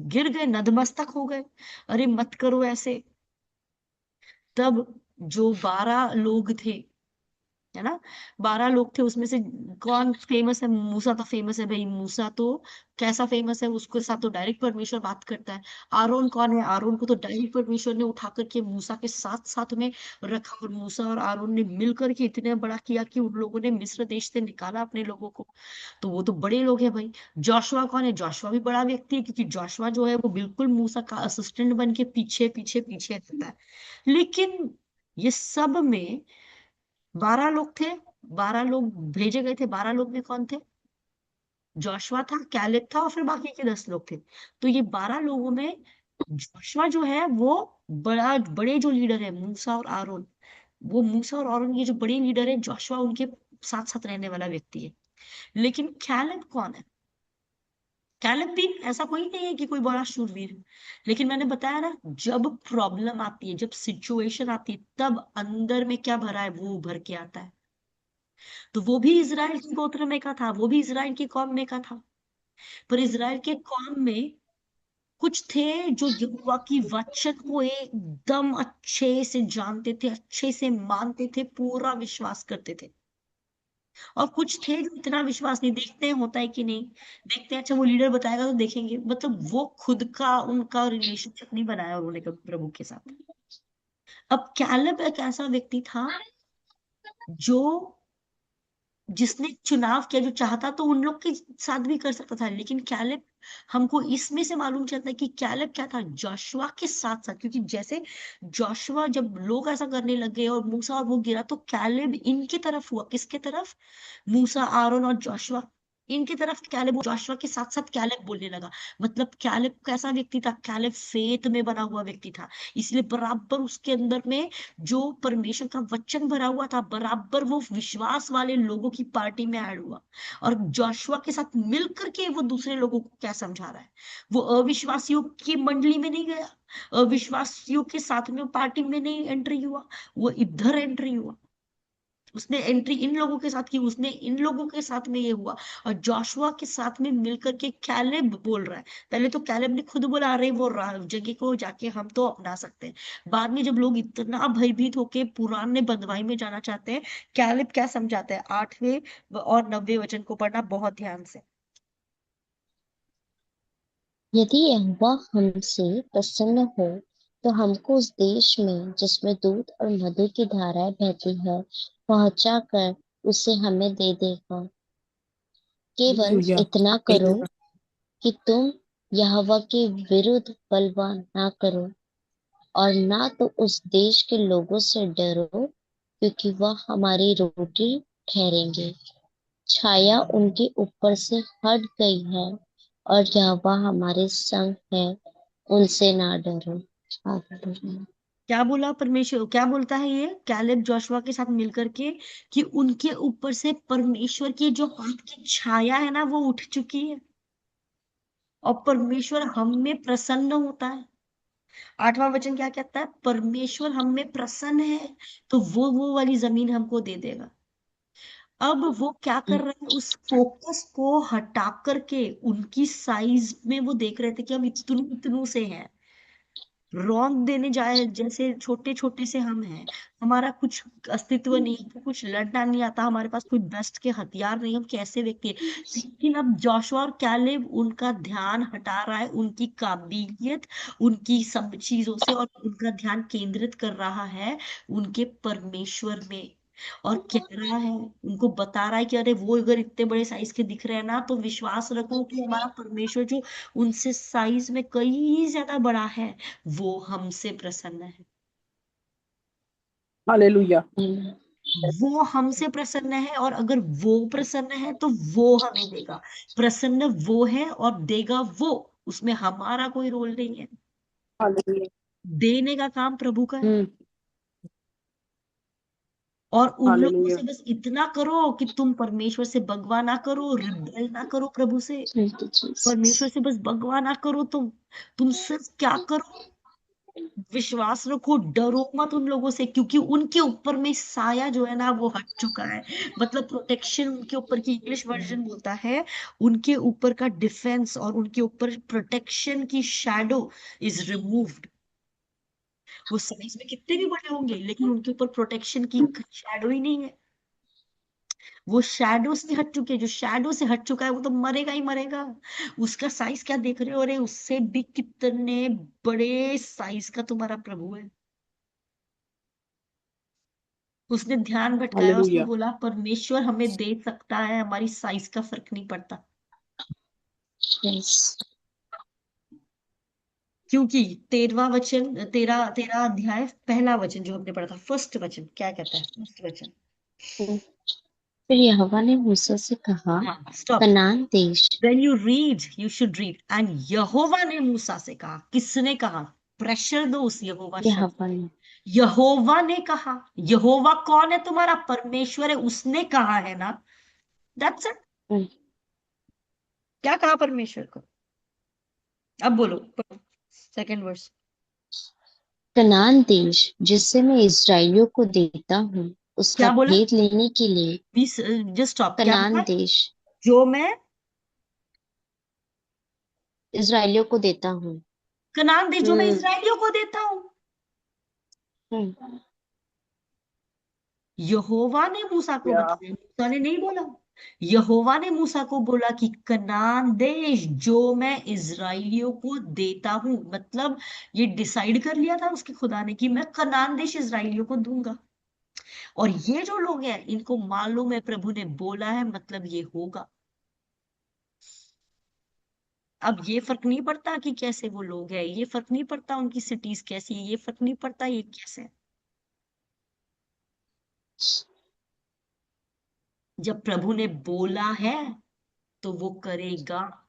गिर गए, नतमस्तक हो गए, अरे मत करो ऐसे। तब जो 12 लोग थे, है ना, 12 लोग थे, उसमें से कौन फेमस है? मूसा तो फेमस है भाई। मूसा तो कैसा फेमस है, उसके साथ तो डायरेक्ट परमेश्वर बात करता है। आरोन कौन है? आरोन को तो डायरेक्ट परमेश्वर ने उठा करके मूसा के साथ साथ में रखा, और मूसा और आरोन ने मिल करके इतने बड़ा किया कि उन लोगों ने मिस्र देश से निकाला अपने लोगों को। तो वो तो बड़े लोग हैं भाई। जोशुआ कौन है? जोशुआ भी बड़ा व्यक्ति है, क्योंकि जोशुआ जो है वो बिल्कुल मूसा का असिस्टेंट बन के पीछे पीछे पीछे रहता है। लेकिन ये सब में 12 लोग थे, 12 लोग भेजे गए थे। 12 लोग में कौन थे? जोशुआ था, कैलेब था, और फिर बाकी के 10 लोग थे। तो ये 12 लोगों में जोशुआ जो है वो बड़ा बड़े जो लीडर है, मूसा और आरोन, वो मूसा और आरोन ये जो बड़े लीडर है, जोशुआ उनके साथ साथ रहने वाला व्यक्ति है। लेकिन कैलेब कौन है? कैलेब भी ऐसा कोई नहीं है कि कोई बड़ा शूरवीर है। लेकिन मैंने बताया ना, जब प्रॉब्लम आती है, जब सिचुएशन आती है, तब अंदर में क्या भरा है वो उभर के आता है। तो वो भी इज़राइल के गोत्र में का था, वो भी इज़राइल की कौम में का था। पर इज़राइल के कौम में कुछ थे जो यहोवा की वचन को एकदम अच्छे से जानते थे, अच्छे से मानते थे, पूरा विश्वास करते थे। और कुछ थे जो इतना विश्वास नहीं, देखते हैं होता है कि नहीं, देखते हैं अच्छा वो लीडर बताएगा तो देखेंगे, मतलब वो खुद का उनका रिलेशनशिप नहीं बनाया उन्होंने कभी प्रभु के साथ। अब कैलेब एक ऐसा व्यक्ति था जो जिसने चुनाव किया, जो चाहता तो उन लोग के साथ भी कर सकता था, लेकिन कैलेब, हमको इसमें से मालूम चलता है कि कैलेब क्या था, जोशुआ के साथ साथ। क्योंकि जैसे जोशुआ, जब लोग ऐसा करने लगे और मूसा और वो गिरा, तो कैलेब इनकी तरफ हुआ। किसके तरफ? मूसा, आरोन और जोशुआ, इनकी तरफ कैलेब, जोशुआ के साथ साथ कैलेब बोलने लगा। मतलब कैलेब कैसा व्यक्ति था? कैलेब फेथ में बना हुआ व्यक्ति था, इसलिए बराबर उसके अंदर में जो परमेश्वर का वचन भरा हुआ था, बराबर वो विश्वास वाले लोगों की पार्टी में ऐड हुआ। और जोशुआ के साथ मिलकर के वो दूसरे लोगों को क्या समझा रहा है? वो अविश्वासियों की मंडली में नहीं गया, अविश्वासियों के साथ में पार्टी में नहीं एंट्री हुआ, वो इधर एंट्री हुआ। उसने एंट्री इन लोगों के साथ की, उसने इन लोगों के साथ में ये हुआ। और जोशुआ के साथ में मिलकर के कैलेब बोल रहा है। पहले तो कैलेब ने खुद बोला अरे वो जगह को जाके हम तो अपना सकते हैं। बाद में जब लोग इतना भयभीत होके पुराने बंधुआई में जाना चाहते हैं, कैलेब क्या समझाता है? 8वें और 9वें वचन को पढ़ना बहुत ध्यान से। यदि यहोवा हमसे प्रसन्न हो तो हमको उस देश में जिसमें दूध और मधु की धाराएं बहती है पहुंचा कर उसे हमें दे देगा। केवल हालेलुया। इतना करो कि तुम यहोवा के विरुद्ध बलवा ना करो और ना तो उस देश के लोगों से डरो, क्योंकि वह हमारी रोटी ठहरेंगे। छाया उनके ऊपर से हट गई है और यहोवा हमारे संग है, उनसे ना डरो। हालेलुया। क्या बोला परमेश्वर? क्या बोलता है ये कैलेब जोशुआ के साथ मिलकर के? कि उनके ऊपर से परमेश्वर की जो हाथ की छाया है ना, वो उठ चुकी है, और परमेश्वर हम में प्रसन्न होता है। 8वां वचन क्या कहता है? परमेश्वर हम में प्रसन्न है, तो वो वाली जमीन हमको दे देगा। अब वो क्या कर रहे हैं? उस फोकस को हटा करके उनकी साइज में वो देख रहे थे कि हम इतनू इतनू से हैं, रौंद देने जाए जैसे छोटे छोटे से हम हैं, हमारा कुछ अस्तित्व नहीं, हमको कुछ लड़ना नहीं आता, हमारे पास कोई बेस्ट के हथियार नहीं, हम कैसे व्यक्ति हैं। लेकिन अब जोशुआ और कैलेब उनका ध्यान हटा रहा है उनकी काबिलियत, उनकी सब चीजों से, और उनका ध्यान केंद्रित कर रहा है उनके परमेश्वर में। और कह रहा है, उनको बता रहा है कि अरे वो अगर इतने बड़े साइज के दिख रहे हैं ना, तो विश्वास रखो कि हमारा परमेश्वर जो उनसे साइज में कई ज्यादा बड़ा है, वो हमसे प्रसन्न है। हालेलुया। वो हमसे प्रसन्न है, और अगर वो प्रसन्न है तो वो हमें देगा। प्रसन्न वो है और देगा वो, उसमें हमारा कोई रोल नहीं है। हालेलुया। देने का काम प्रभु का है। हम्म। और उन लोगों हालेलुया। से बस इतना करो कि तुम परमेश्वर से बगवा ना करो, रिबेल ना करो प्रभु से। Thank you, Jesus. परमेश्वर से बस बगवा ना करो। तुम सिर्फ क्या करो, विश्वास रखो, डरो मत उन लोगों से, क्योंकि उनके ऊपर में साया जो है ना वो हट चुका है। मतलब प्रोटेक्शन उनके ऊपर की, इंग्लिश वर्जन बोलता है उनके ऊपर का डिफेंस और उनके ऊपर प्रोटेक्शन की शैडो इज रिमूव्ड। वो साइज में कितने भी बड़े होंगे, लेकिन उनके ऊपर प्रोटेक्शन की शैडो ही नहीं है। वो शैडो से हट चुके हैं। जो शैडो से हट चुका है वो तो मरेगा ही मरेगा। उसका साइज क्या देख रहे हो? अरे उससे भी कितने बड़े साइज का तुम्हारा प्रभु है। उसने ध्यान भटकाया, उसने हालेलुया। बोला परमेश्वर हमें दे सकता है, हमारी साइज का फर्क नहीं पड़ता। Yes. क्योंकि 13वां वचन, तेरा तेरा अध्याय पहला वचन जो हमने पढ़ा था, फर्स्ट वचन क्या कहता है? फर्स्ट वचन। फिर यहोवा ने मूसा से कहा, हाँ, स्टॉप। कनान देश। When you read, you should read. And यहोवा ने मूसा से कहा। किसने कहा? प्रेशर दो उस यहोवा शब्द। यहोवा ने। यहोवा ने कहा। यहोवा कौन है? तुम्हारा परमेश्वर है, उसने कहा है ना। That's it. हम्म, क्या कहा परमेश्वर को? अब बोलो, सेकंड वर्स। कनान देश जिससे मैं इस्राएलियों को देता हूँ उसका क्या बोला? भेद लेने के लिए। Please just stop. क्या कनान बोला? देश जो मैं इस्राएलियों को देता हूँ। कनान देश, जो मैं हम्म। इसराइलियों को देता हूँ। हम्म, यहोवा ने मूसा को या। बताया, मूसा ने नहीं बोला। यहोवा ने मूसा को बोला कि कनान देश जो मैं इजराइलियों को देता हूं। मतलब ये डिसाइड कर लिया था उसके खुदा ने कि मैं कनान देश इजराइलियों को दूंगा। और ये जो लोग हैं इनको मालूम है प्रभु ने बोला है, मतलब ये होगा। अब ये फर्क नहीं पड़ता कि कैसे वो लोग हैं, ये फर्क नहीं पड़ता उनकी सिटीज कैसी है, ये फर्क नहीं पड़ता ये कैसे है। जब प्रभु ने बोला है तो वो करेगा।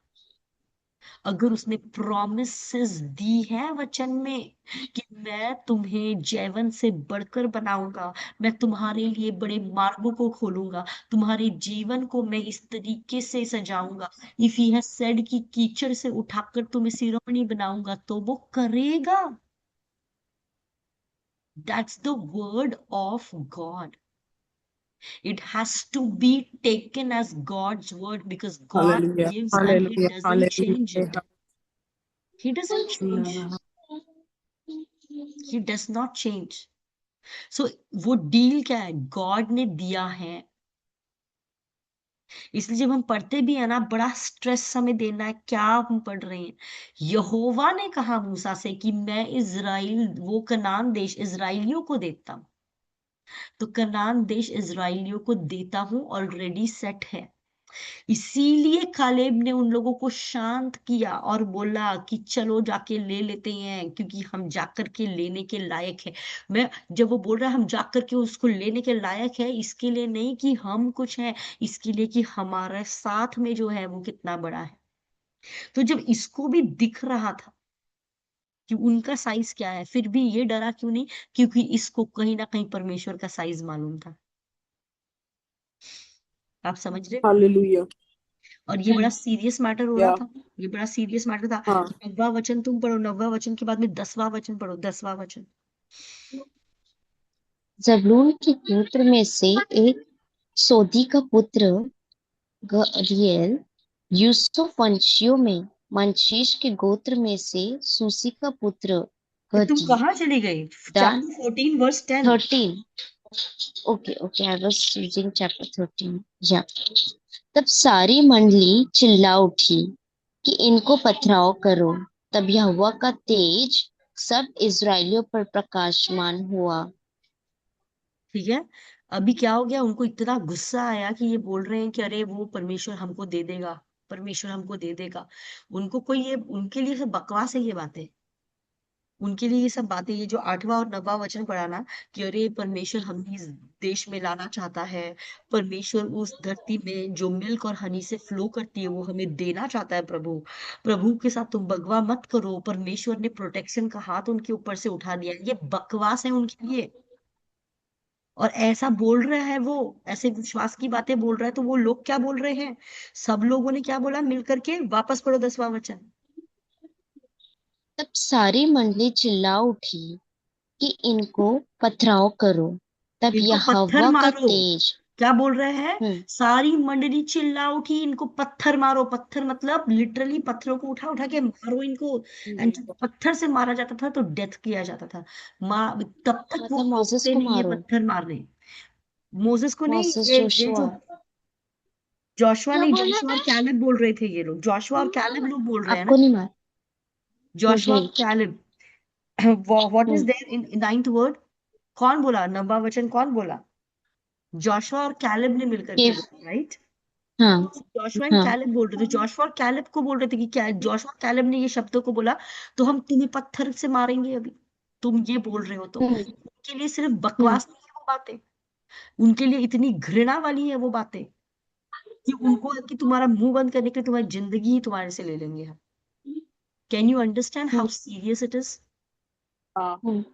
अगर उसने प्रोमिसेस दी है वचन में कि मैं तुम्हें जैवन से बढ़कर बनाऊंगा, मैं तुम्हारे लिए बड़े मार्गों को खोलूंगा, तुम्हारे जीवन को मैं इस तरीके से सजाऊंगा, इफ ही हैज सेड कि कीचड़ से उठाकर तुम्हें शिरोमणि बनाऊंगा, तो वो करेगा। That's the word of God. It has to be taken as God's word because God hallelujah. gives and He hallelujah. doesn't change it. Hallelujah. He doesn't change. He does not change. So वो deal क्या है? God ने दिया है। इसलिए जब हम पढ़ते भी है ना, बड़ा स्ट्रेस हमें देना है। क्या हम पढ़ रहे हैं? यहोवा ने कहा मूसा से कि मैं इजराइल, वो कनान देश इजराइलियों को देता हूं। तो कनान देश इजराइलियों को देता हूं, ऑलरेडी सेट है। इसीलिए कालेब ने उन लोगों को शांत किया और बोला कि चलो जाके ले लेते हैं, क्योंकि हम जाकर के लेने के लायक है। मैं जब वो बोल रहा है हम जाकर के उसको लेने के लायक है, इसके लिए नहीं कि हम कुछ हैं, इसके लिए कि हमारे साथ में जो है वो कितना बड़ा है। तो जब इसको भी दिख रहा था कि उनका साइज क्या है, फिर भी ये डरा क्यों नहीं? क्योंकि इसको कहीं ना कहीं परमेश्वर का साइज मालूम था। आप समझ रहे? हालेलुया। और ये बड़ा सीरियस मैटर हो रहा या। था। ये बड़ा सीरियस मैटर था। हाँ। 9वां वचन तुम पढ़ो, 9वां वचन के बाद में 10वां वचन पढ़ो, 10वां वचन। जबूलून के गोत्र में से एक सोदी का पुत्र गदीएल। यूसुफ वंशियों में मंशीश के गोत्र में से सूसी का पुत्र तुम गदी। कहाँ चली गई? दान chapter 14 verse 10। 13। Okay okay, I was reading chapter 13। या तब सारी मंडली चिल्ला उठी कि इनको पथराव करो। तब यहोवा का तेज सब इस्राएलियों पर प्रकाशमान हुआ। ठीक है। अभी क्या हो गया? उनको इतना गुस्सा आया कि ये बोल रहे हैं कि अरे वो परमेश्वर हमको दे देगा, परमेश्वर हमको दे देगा। उनको कोई, ये उनके लिए सब बकवास है ये बातें। उनके लिए ये सब बातें, ये जो 8वां और 9वां वचन पढ़ा ना, कि अरे परमेश्वर हमें इस देश में लाना चाहता है, परमेश्वर उस धरती में जो मिल्क और हनी से फ्लो करती है वो हमें देना चाहता है, प्रभु प्रभु के साथ तुम बगवा मत करो, परमेश्वर ने प्रोटेक्शन का हाथ उनके ऊपर से उठा दिया, ये बकवास है उनके लिए। और ऐसा बोल रहा है वो, ऐसे विश्वास की बातें बोल रहा है, तो वो लोग क्या बोल रहे हैं? सब लोगों ने क्या बोला मिलकर के? वापस पढ़ो 10वां वचन। तब सारी मंडली चिल्ला उठी कि इनको पथराव करो। तब इनको पत्थर यहोवा का मारो। तेज। क्या बोल रहे हैं? हम्म सारी मंडली चिल्ला उठी, इनको पत्थर मारो। पत्थर मतलब लिटरली पत्थरों को उठा उठा के मारो इनको। एंड जब पत्थर से मारा जाता था तो डेथ किया जाता था। तब तक वो मतलब मोसेस रुकते को नहीं है मारो। पत्थर मारने। मोसेस को नहीं, मोसेस ये जोशुआ। जो जोशुआ क्या नहीं, बोला जोशुआ और है? कैलेब बोल रहे थे, ये लोग जोशुआ और कैलेब लोग बोल रहे हैं ना। आपको नहीं मार, जोशुआ मुझे। और Caleb. What is hmm there in 9th word? कौन बोला 9वां वचन? कौन बोला? जोशुआ और कैलेब ने मिलकर कि के बोला, राइट? हाँ जोशुआ एंड हाँ। कैलेब बोल रहे थे, जोशुआ और कैलेब को बोल रहे थे कि क्या जोशुआ और कैलेब ने ये शब्दों को बोला, तो हम तुम्हें पत्थर से मारेंगे अभी, तुम ये बोल रहे हो तो। हम्म उनके लिए सिर्फ हम्म बकवास नहीं है वो बातें, उनके लिए इतनी घृणा वाली है वो बातें, कि उनको कि तुम्हारा मुंह बंद करने के लिए तुम्हारी जिंदगी ही तुम्हारे से ले लेंगे हम। Can you understand how hmm serious it is? हाँ। हम्म।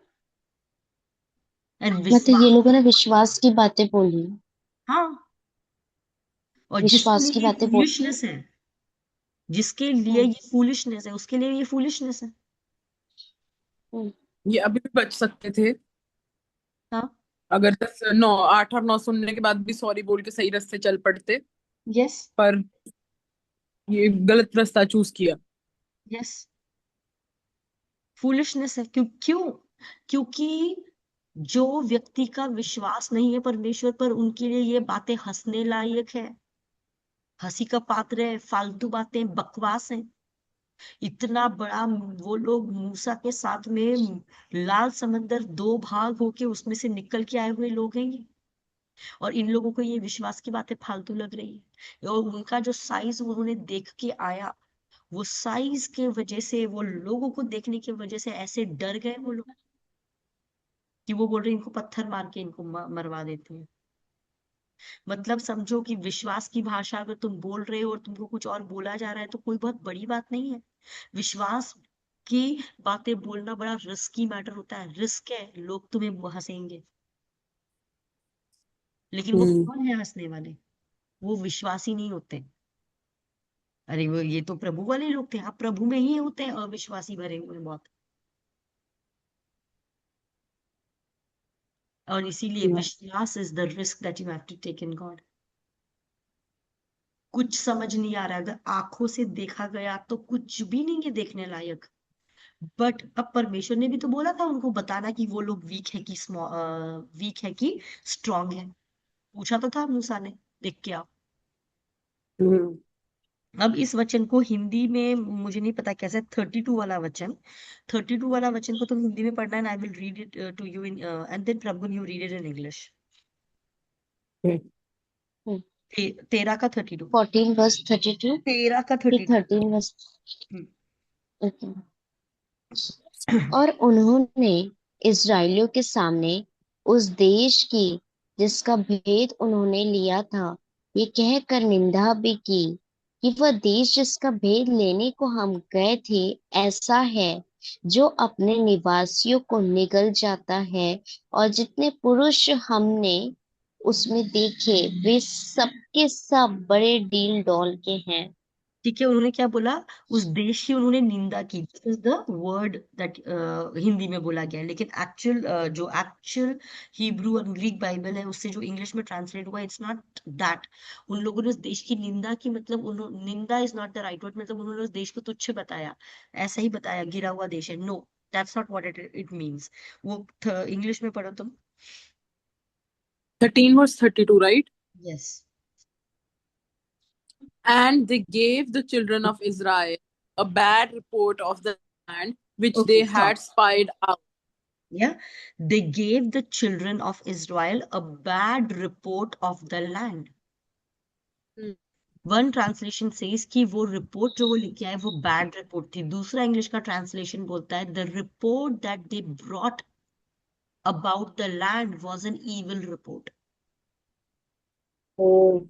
एंड मतलब ये विश्वास। लोगों ने विश्वास की बातें बोली। हाँ। और जिसके विश्वास लिए की ये बातें बोली। फूलिशनेस है, जिसके लिए हम्म ये फूलिशनेस है, उसके लिए ये फूलिशनेस है। हम्म ये अभी भी बच सकते थे हाँ। अगर 8 और 9 सुनने के बाद भी सॉरी बोल के सही रास्ते चल पड़ते। यस। पर ये गलत रास्ता चूज किया। यस। फूलिशनेस है। क्यों? क्योंकि जो व्यक्ति का विश्वास नहीं है परमेश्वर पर, उनके लिए ये बातें हंसने लायक है, हंसी का पात्र है, फालतू बातें, बकवास है। इतना बड़ा वो लोग मूसा के साथ में लाल समंदर 2 भाग होके उसमें से निकल के आए हुए लोग हैं ये, और इन लोगों को ये विश्वास की बातें फालतू लग रही है। और उनका जो साइज उन्होंने देख के आया, वो साइज के वजह से, वो लोगों को देखने की वजह से ऐसे डर गए वो लोग, कि वो बोल रहे हैं इनको पत्थर मार के इनको मरवा देते हैं। मतलब समझो कि विश्वास की भाषा अगर तुम बोल रहे हो और तुमको कुछ और बोला जा रहा है तो कोई बहुत बड़ी बात नहीं है। विश्वास की बातें बोलना बड़ा रिस्की मैटर होता है, रिस्क है, लोग तुम्हें हंसेंगे, लेकिन वो हम्म। कौन है हंसने वाले? वो विश्वासी नहीं होते। अरे वो ये तो प्रभु वाले लोग थे, आप प्रभु में ही होते हैं अविश्वासी भरे हुए बहुत। और इसीलिए विश्वास is the risk that you have to take in God. कुछ समझ नहीं आ रहा, अगर आंखों से देखा गया तो कुछ भी नहीं है देखने लायक। बट अब परमेश्वर ने भी तो बोला था उनको बताना कि वो लोग वीक है कि वीक है कि स्ट्रांग है। पूछा तो था मूसा ने, देख के आओ। हम्म। अब इस वचन को हिंदी में मुझे नहीं पता कैसे, 32 वाला वचन, 32 वाला वचन को तुम हिंदी में पढ़ना है, I will read it to you in, and then prabhu you read it in English. Hmm. 13 का 32। 14 verse 32 13 का कि 32। 13 verse। हम्म। ओके। और उन्होंने इस्राएलियों के सामने उस देश की जिसका भेद उन्होंने लिया था ये कहकर निंदा भी की कि वह देश जिसका भेद लेने को हम गए थे ऐसा है जो अपने निवासियों को निगल जाता है, और जितने पुरुष हमने उसमें देखे वे सबके सब बड़े डील डॉल के हैं। ठीक है, उन्होंने क्या बोला? उस देश की उन्होंने निंदा की, this is the word that Hindi में बोला गया है, लेकिन एक्चुअल जो एक्चुअल हिब्रू और ग्रीक बाइबल है उससे जो इंग्लिश में ट्रांसलेट हुआ, इट्स नॉट दैट। उन लोगों ने उस देश की निंदा की, मतलब उन्होंने, निंदा is not the right word, मतलब उन्होंने उस देश को तुच्छ बताया, ऐसा ही बताया गिरा हुआ देश है। No, that's not what it means. वो इंग्लिश में पढ़ो तुम। 13 verse 32, right? Yes. And they gave the children of Israel a bad report of the land which okay, they stop. had spied out. Yeah, they gave the children of Israel a bad report of the land. Hmm. One translation says कि वो report जो वो लिखे आए वो bad report थी, दूसरा English का ट्रांसलेशन बोलता है the report that they brought about the land was an evil report. Oh.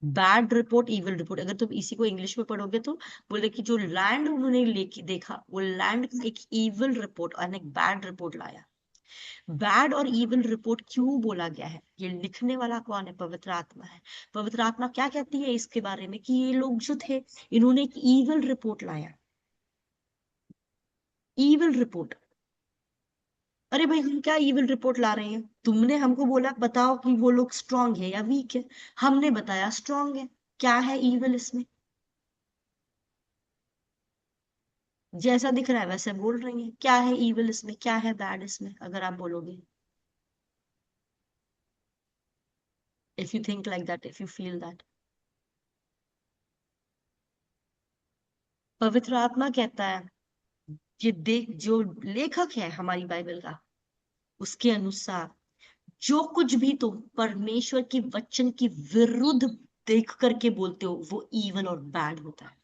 Bad report, evil report, अगर तुम इसी को इंग्लिश में पढ़ोगे तो बोले कि जो लैंड उन्होंने लेके देखा वो लैंड का एक इविल रिपोर्ट और एक बैड रिपोर्ट लाया। बैड और इविल रिपोर्ट क्यों बोला गया है? ये लिखने वाला कौन है? पवित्र आत्मा है। पवित्र आत्मा क्या कहती है इसके बारे में कि ये लोग जो थे इन्होंने एक इविल रिपोर्ट लाया। इविल रिपोर्ट, अरे भाई हम क्या इविल रिपोर्ट ला रहे हैं? तुमने हमको बोला बताओ कि वो लोग स्ट्रांग है या वीक है, हमने बताया स्ट्रांग है, क्या है इविल इसमें? जैसा दिख रहा है वैसे बोल रही है, क्या है इविल इसमें, क्या है बैड इसमें अगर आप बोलोगे? If you think like that, if you feel that. पवित्र आत्मा कहता है, ये देख जो लेखक है हमारी बाइबल का, उसके अनुसार जो कुछ भी तुम परमेश्वर के वचन के विरुद्ध देख करके बोलते हो वो इवन और बैड होता है,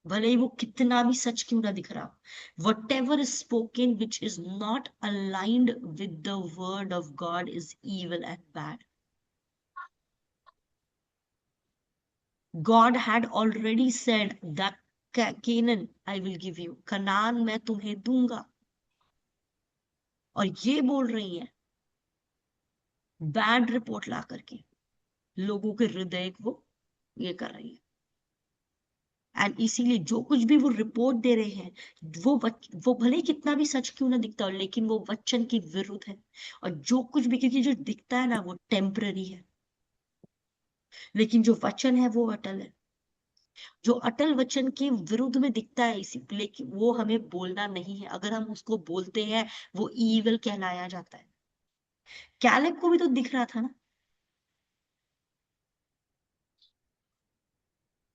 भले ही वो कितना भी सच क्यों ना दिख रहा। What ever is spoken which is not aligned with the word of God is evil and bad. God had already said that Canaan I will give you, Kanan मैं तुम्हें दूंगा, और ये बोल रही है बैड रिपोर्ट ला करके लोगों के हृदय को ये कर रही है। एंड इसीलिए जो कुछ भी वो रिपोर्ट दे रहे हैं वो भले ही कितना भी सच क्यों ना दिखता हो लेकिन वो वचन के विरुद्ध है। और जो कुछ भी, क्योंकि जो दिखता है ना वो टेम्पररी है, लेकिन जो वचन है वो अटल है। जो अटल वचन के विरुद्ध में दिखता है इसी, लेकिन वो हमें बोलना नहीं है, अगर हम उसको बोलते हैं वो ईविल कहलाया जाता है। कैलेब को भी तो दिख रहा था ना,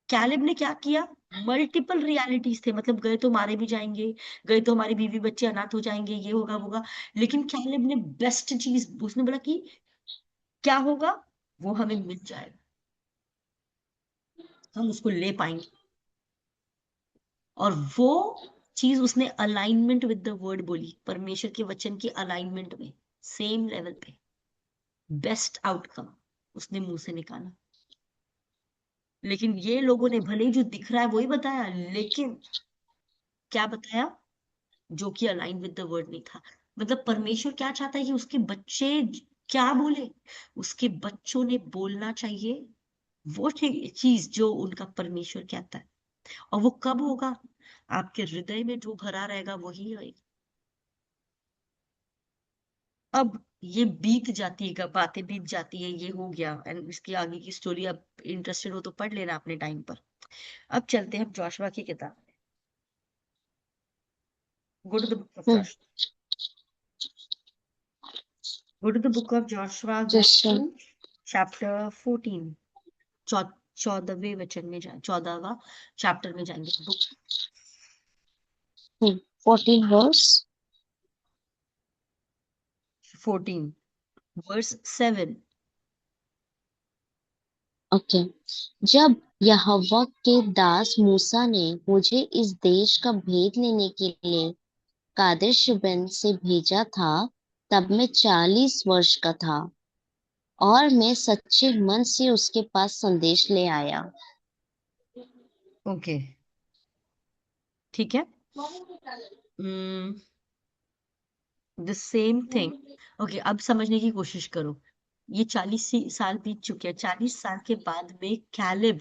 कैलेब ने क्या किया? मल्टीपल रियलिटीज थे, मतलब गए तो मारे भी जाएंगे, गए तो हमारी बीवी बच्चे अनाथ हो जाएंगे, ये होगा वो होगा, लेकिन कैलेब ने बेस्ट चीज, उसने बोला कि क्या होगा, वो हमें मिल जाएगा, हम उसको ले पाएंगे। और वो चीज उसने अलाइनमेंट विद द वर्ड बोली, परमेश्वर के वचन की अलाइनमेंट में, सेम लेवल पे बेस्ट आउटकम उसने मुंह से निकाला। लेकिन ये लोगों ने भले ही जो दिख रहा है वही बताया, लेकिन क्या बताया? जो कि अलाइन विद द वर्ड नहीं था। मतलब परमेश्वर क्या चाहता है कि उसके बच्चे क्या बोले, उसके बच्चों ने बोलना चाहिए वो चीज जो उनका परमेश्वर कहता है। और वो कब होगा? आपके हृदय में जो भरा रहेगा वही होगा। अब ये बीत जाती है, बातें बीत जाती है, ये हो गया, एंड इसकी आगे की स्टोरी अब इंटरेस्टेड हो तो पढ़ लेना अपने टाइम पर। अब चलते हैं हम जोशुआ की किताब में। Go to the book of hmm. Joshua, go to the book of Joshua, go जैसे टू चैप्टर 14, 14वें वचन में जाए, 14वां चैप्टर में जाएंगे। Book 14 verse 14 verse 7। ओके। जब यहोवा के दास मूसा ने मुझे इस देश का भेद लेने के लिए कादेश बिन से भेजा था, तब मैं 40 वर्ष का था और मैं सच्चे मन से उसके पास संदेश ले आया। ओके, ठीक है, द सेम थिंग। ओके, अब समझने की कोशिश करो। ये 40 साल बीत चुके हैं, 40 साल के बाद में कैलेब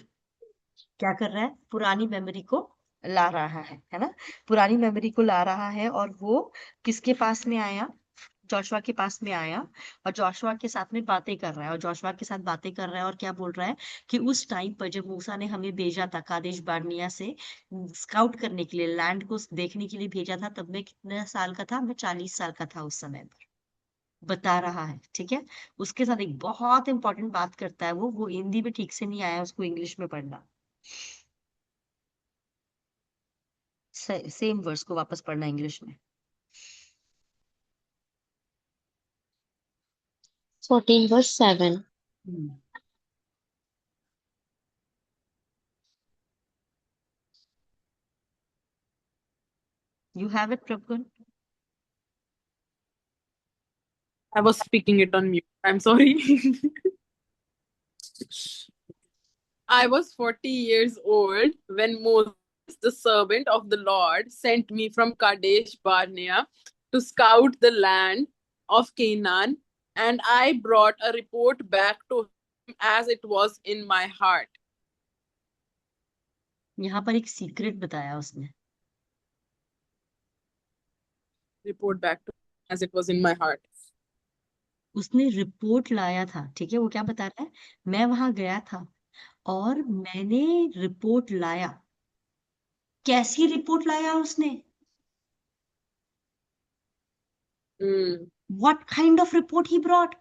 क्या कर रहा है? पुरानी मेमोरी को ला रहा है ना, पुरानी मेमोरी को ला रहा है, और वो किसके पास में आया? जोशुआ के पास में आया, और जोशुआ के साथ में बातें कर रहा है, और जोशुआ के साथ बातें कर रहा है, और क्या बोल रहा है कि उस टाइम पर जब मूसा ने हमें भेजा था कादेश बार्निया से स्काउट करने के लिए, लैंड को देखने के लिए भेजा था, तब मैं कितने साल का था? मैं 40 साल का था उस समय पर, बता रहा है, ठीक है। उसके साथ एक बहुत इंपॉर्टेंट बात करता है, वो हिंदी में ठीक से नहीं आया, उसको इंग्लिश में पढ़ना, सेम वर्स को वापस पढ़ना इंग्लिश में। 14 verse 7। You have it, Prabhakun? I was speaking it on mute. I'm sorry. I was 40 years old when Moses, the servant of the Lord, sent me from Kadesh Barnea to scout the land of Canaan, and I brought a report back to him as it was in my heart. यहाँ पर एक secret बताया उसने. Report back to him as it was in my heart. उसने report लाया था. ठीक है, वो क्या बता रहा है? मैं वहां गया था और मैंने रिपोर्ट लाया. कैसी रिपोर्ट लाया उसने? Hmm. What kind of report he brought?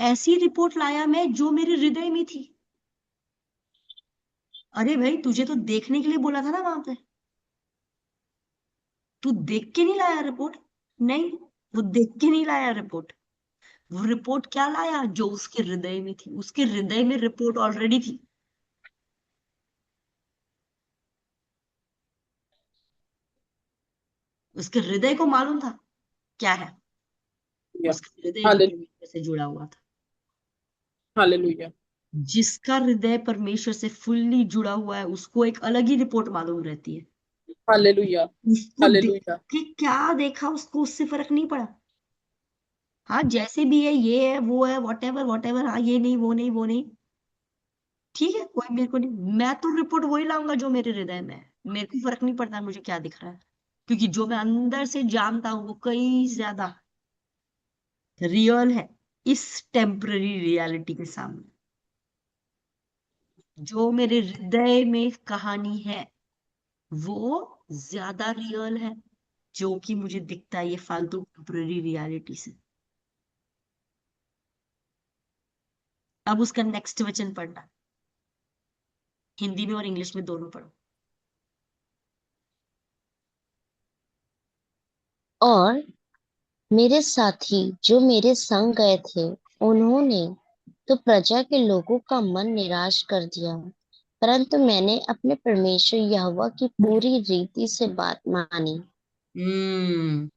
ऐसी रिपोर्ट लाया मैं जो मेरे हृदय में थी. अरे भाई, तुझे तो देखने के लिए बोला था ना वहां पे. तू देख के नहीं लाया रिपोर्ट? नहीं, वो देख के नहीं लाया रिपोर्ट. वो रिपोर्ट क्या लाया? जो उसके हृदय में थी. उसके हृदय में रिपोर्ट ऑलरेडी थी. उसके हृदय को मालूम था क्या है. Yeah. उसका हृदय जो Hallelujah. परमेश्वर से जुड़ा हुआ था. Hallelujah. जिसका हृदय परमेश्वर से फुल्ली जुड़ा हुआ है उसको एक अलग ही रिपोर्ट मालूम रहती है. Hallelujah. उसको देख Hallelujah. के क्या देखा उसको उससे फर्क नहीं पड़ा. हाँ, जैसे भी है, ये है, वो है, वॉट एवर. हाँ, ये नहीं, वो नहीं, वो नहीं. ठीक है, कोई मेरे को नहीं. मैं तो रिपोर्ट वही लाऊंगा जो मेरे हृदय में है. मेरे को फर्क नहीं पड़ता मुझे क्या दिख रहा है, क्योंकि जो मैं अंदर से जानता हूँ वो कई ज्यादा रियल है इस टेम्पररी रियलिटी के सामने. जो मेरे हृदय में कहानी है वो ज्यादा रियल है जो कि मुझे दिखता है ये फालतू टेम्पररी रियलिटी से. अब उसका नेक्स्ट वचन पढ़ना. हिंदी में और इंग्लिश में दोनों पढ़ो. और मेरे साथी जो मेरे संग गए थे, उन्होंने तो प्रजा के लोगों का मन निराश कर दिया, परंतु मैंने अपने परमेश्वर यहोवा की पूरी रीति से बात मानी. हम्म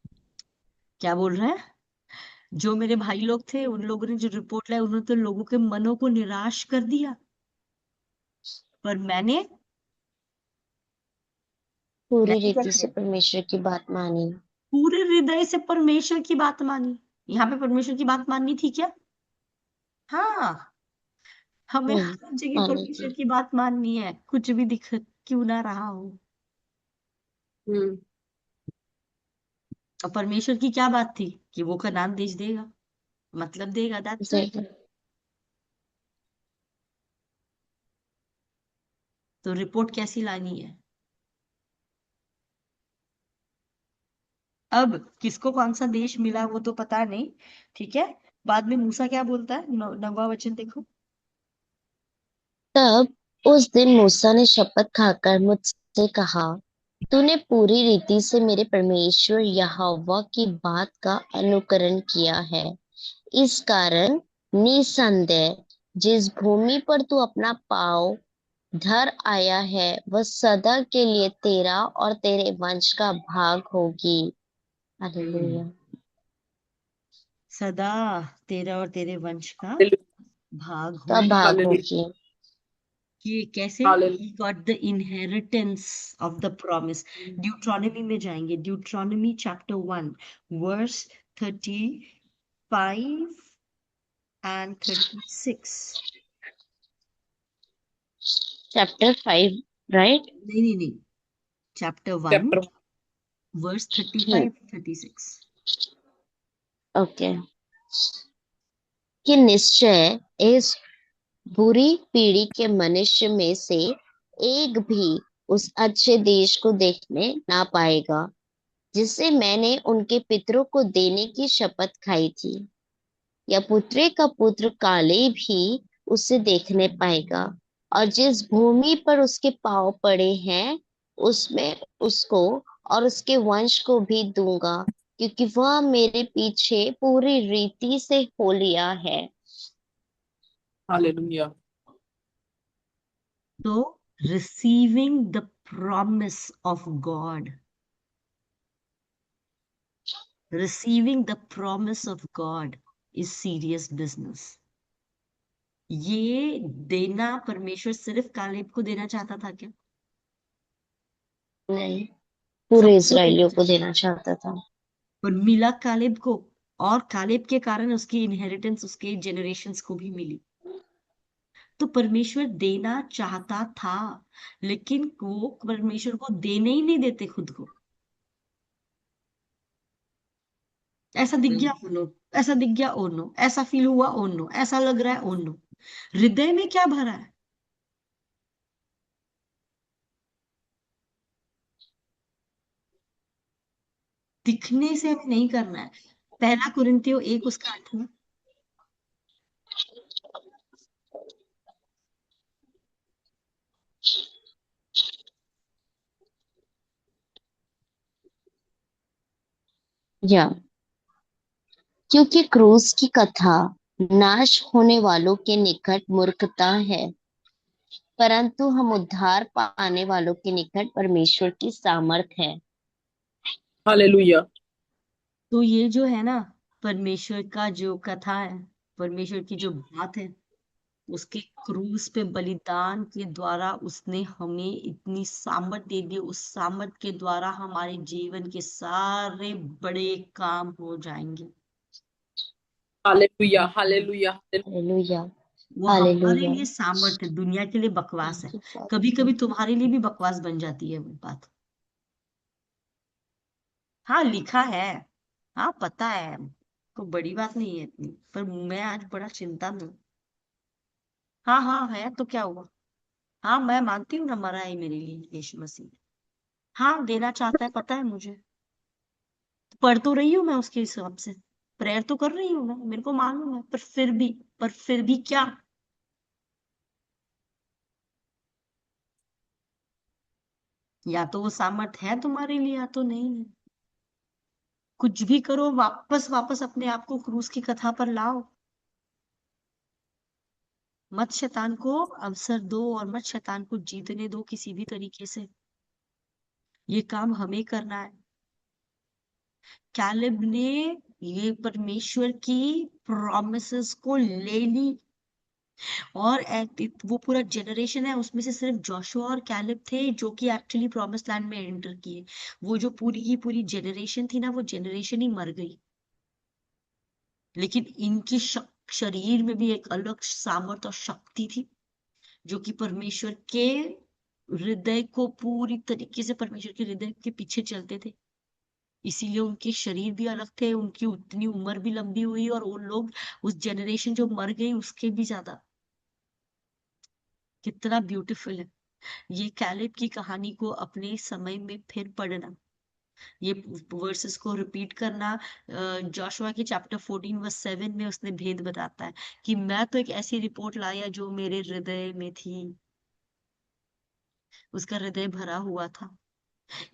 क्या बोल रहे हैं? जो मेरे भाई लोग थे उन लोगों ने जो रिपोर्ट लाया उन्होंने तो लोगों के मनों को निराश कर दिया, पर मैंने पूरी मैंने क्या रीति से किया? परमेश्वर की बात मानी. पूरे हृदय से परमेश्वर की बात मानी. यहाँ पे परमेश्वर की बात माननी थी क्या? हाँ, हमें हर जगह मानी परमेश्वर थी. की बात माननी है, कुछ भी दिख क्यों ना रहा हो. Hmm. और परमेश्वर की क्या बात थी कि वो कनान देश देगा, मतलब देगा. That's it. देखो, तो रिपोर्ट कैसी लानी है? अब किसको कौन सा देश मिला वो तो पता नहीं. ठीक है, बाद में मूसा क्या बोलता है, 9वां वचन देखो. तब उस दिन मूसा ने शपथ खाकर मुझसे कहा, तूने पूरी रीति से मेरे परमेश्वर यहोवा की बात का अनुकरण किया है. इस कारण निसंदेह जिस भूमि पर तू अपना पाँव धर आया है वह सदा के लिए तेरा और तेरे वंश का भाग होगी. हम्म हालेलुया. सदा तेरा और तेरे वंश का Hallelujah. भाग का होगी. भाग Hallelujah. होगी. कि कैसे? Hallelujah. he got the inheritance of the promise. Deuteronomy में जाएंगे. Deuteronomy chapter 1 verse 35 and 36. Chapter 5, right. नहीं नहीं नहीं, चैप्टर 1 Chapter 1. वर्स 35 36. ओके. कि निश्चय इस बुरी पीढ़ी के मनुष्य में से एक भी उस अच्छे देश को देखने ना पाएगा जिसे मैंने उनके पितरों को देने की शपथ खाई थी, या पुत्रे का पुत्र काले भी उसे देखने पाएगा. और जिस भूमि पर उसके पांव पड़े हैं उसमें उसको और उसके वंश को भी दूंगा, क्योंकि वह मेरे पीछे पूरी रीति से हो लिया है. Hallelujah. तो receiving the promise of God. Receiving the promise of God is serious business. ये देना परमेश्वर सिर्फ कालेब को देना चाहता था क्या? नहीं, पूरे सबको देना इसराइलियों को चाहता, देना चाहता था। और मिला कालेब को, और कालेब के कारण उसकी इनहेरिटेंस उसके जनरेशंस को भी मिली। तो परमेश्वर देना चाहता था, लेकिन वो परमेश्वर को देने ही नहीं देते खुद को। ऐसा दिख गया ओनो, ऐसा दिख गया ओनो, ऐसा फील हुआ ओनो, ऐसा लग रहा है ओनो। हृदय में क्या भरा है? दिखने से हमें नहीं करना है। पहला कुरिन्थियों 1 उसका 8वां। या क्योंकि क्रूस की कथा नाश होने वालों के निकट मूर्खता है, परंतु हम उद्धार पाने वालों के निकट परमेश्वर की सामर्थ है। Hallelujah. तो ये जो है ना, परमेश्वर का जो कथा है, परमेश्वर की जो बात है, उसके क्रूस पे बलिदान के द्वारा उसने हमें इतनी सामर्थ दे दी। उस सामर्थ के द्वारा हमारे जीवन के सारे बड़े काम हो जाएंगे। Hallelujah. Hallelujah. Hallelujah. हालेलुया, वो हमारे हालेलुया। लिए सामर्थ है, दुनिया के लिए बकवास है। थैंक यू कभी कभी फादर। तुम्हारे लिए भी बकवास बन जाती है वो बात। हाँ, लिखा है, हाँ पता है, कोई बड़ी बात नहीं है इतनी, पर मैं आज बड़ा चिंता में हूँ। हाँ हाँ है, तो क्या हुआ? हाँ, मैं मानती हूँ ना, मरा है मेरे लिए यीशु मसीह। हाँ, देना चाहता है, पता है मुझे। पढ़ तो रही हूँ मैं उसके हिसाब से, प्रेयर तो कर रही हूँ मैं, मेरे को मालूम है, पर फिर भी क्या? या तो वो सामर्थ है तुम्हारे लिए, या तो नहीं है। कुछ भी करो, वापस वापस अपने आप को क्रूस की कथा पर लाओ। मत शैतान को अवसर दो, और मत शैतान को जीतने दो किसी भी तरीके से। ये काम हमें करना है। कैलेब ने ये परमेश्वर की प्रॉमिसेस को ले ली, और वो पूरा जनरेशन है, उसमें से सिर्फ जोशुआ और कैलेब थे जो कि एक्चुअली प्रॉमिस लैंड में एंटर किए। वो जो पूरी की पूरी जनरेशन थी ना, वो जनरेशन ही मर गई। लेकिन इनकी शरीर में भी एक अलग सामर्थ और शक्ति थी, जो कि परमेश्वर के हृदय को पूरी तरीके से, परमेश्वर के हृदय के पीछे चलते थे। इसीलिए उनके शरीर भी अलग थे, उनकी उतनी उम्र भी लंबी हुई, और वो लोग, उस जनरेशन जो मर गई उसके भी ज्यादा। कितना ब्यूटीफुल है। ये कैलेब की कहानी को अपने समय में फिर पढ़ना, ये वर्सेस को रिपीट करना। जोशुआ के चैप्टर 14 वर्स 7 में उसने भेद बताता है कि मैं तो एक ऐसी रिपोर्ट लाया जो मेरे हृदय में थी। उसका हृदय भरा हुआ था।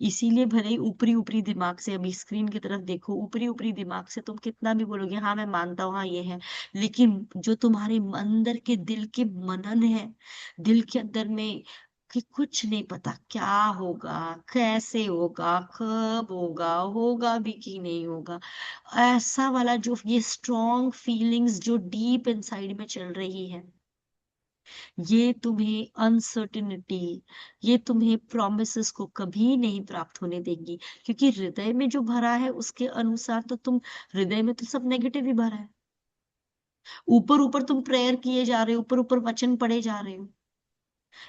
इसीलिए भले ही ऊपरी ऊपरी दिमाग से, अभी स्क्रीन की तरफ देखो, ऊपरी ऊपरी दिमाग से तुम कितना भी बोलोगे हाँ मैं मानता हूँ, हाँ ये है, लेकिन जो तुम्हारे अंदर के दिल के मनन है, दिल के अंदर में, कि कुछ नहीं पता क्या होगा, कैसे होगा, कब होगा, होगा भी कि नहीं होगा, ऐसा वाला जो ये स्ट्रॉन्ग फीलिंग्स जो डीप इनसाइड में चल रही है, ये तुम्हें अनसर्टिनिटी, ये तुम्हें प्रॉमिसेस को कभी नहीं प्राप्त होने देंगी। क्योंकि हृदय में जो भरा है उसके अनुसार तो तुम, हृदय में तो सब नेगेटिव ही भरा है। ऊपर ऊपर तुम प्रेयर किए जा रहे हो, ऊपर ऊपर वचन पढ़े जा रहे हो,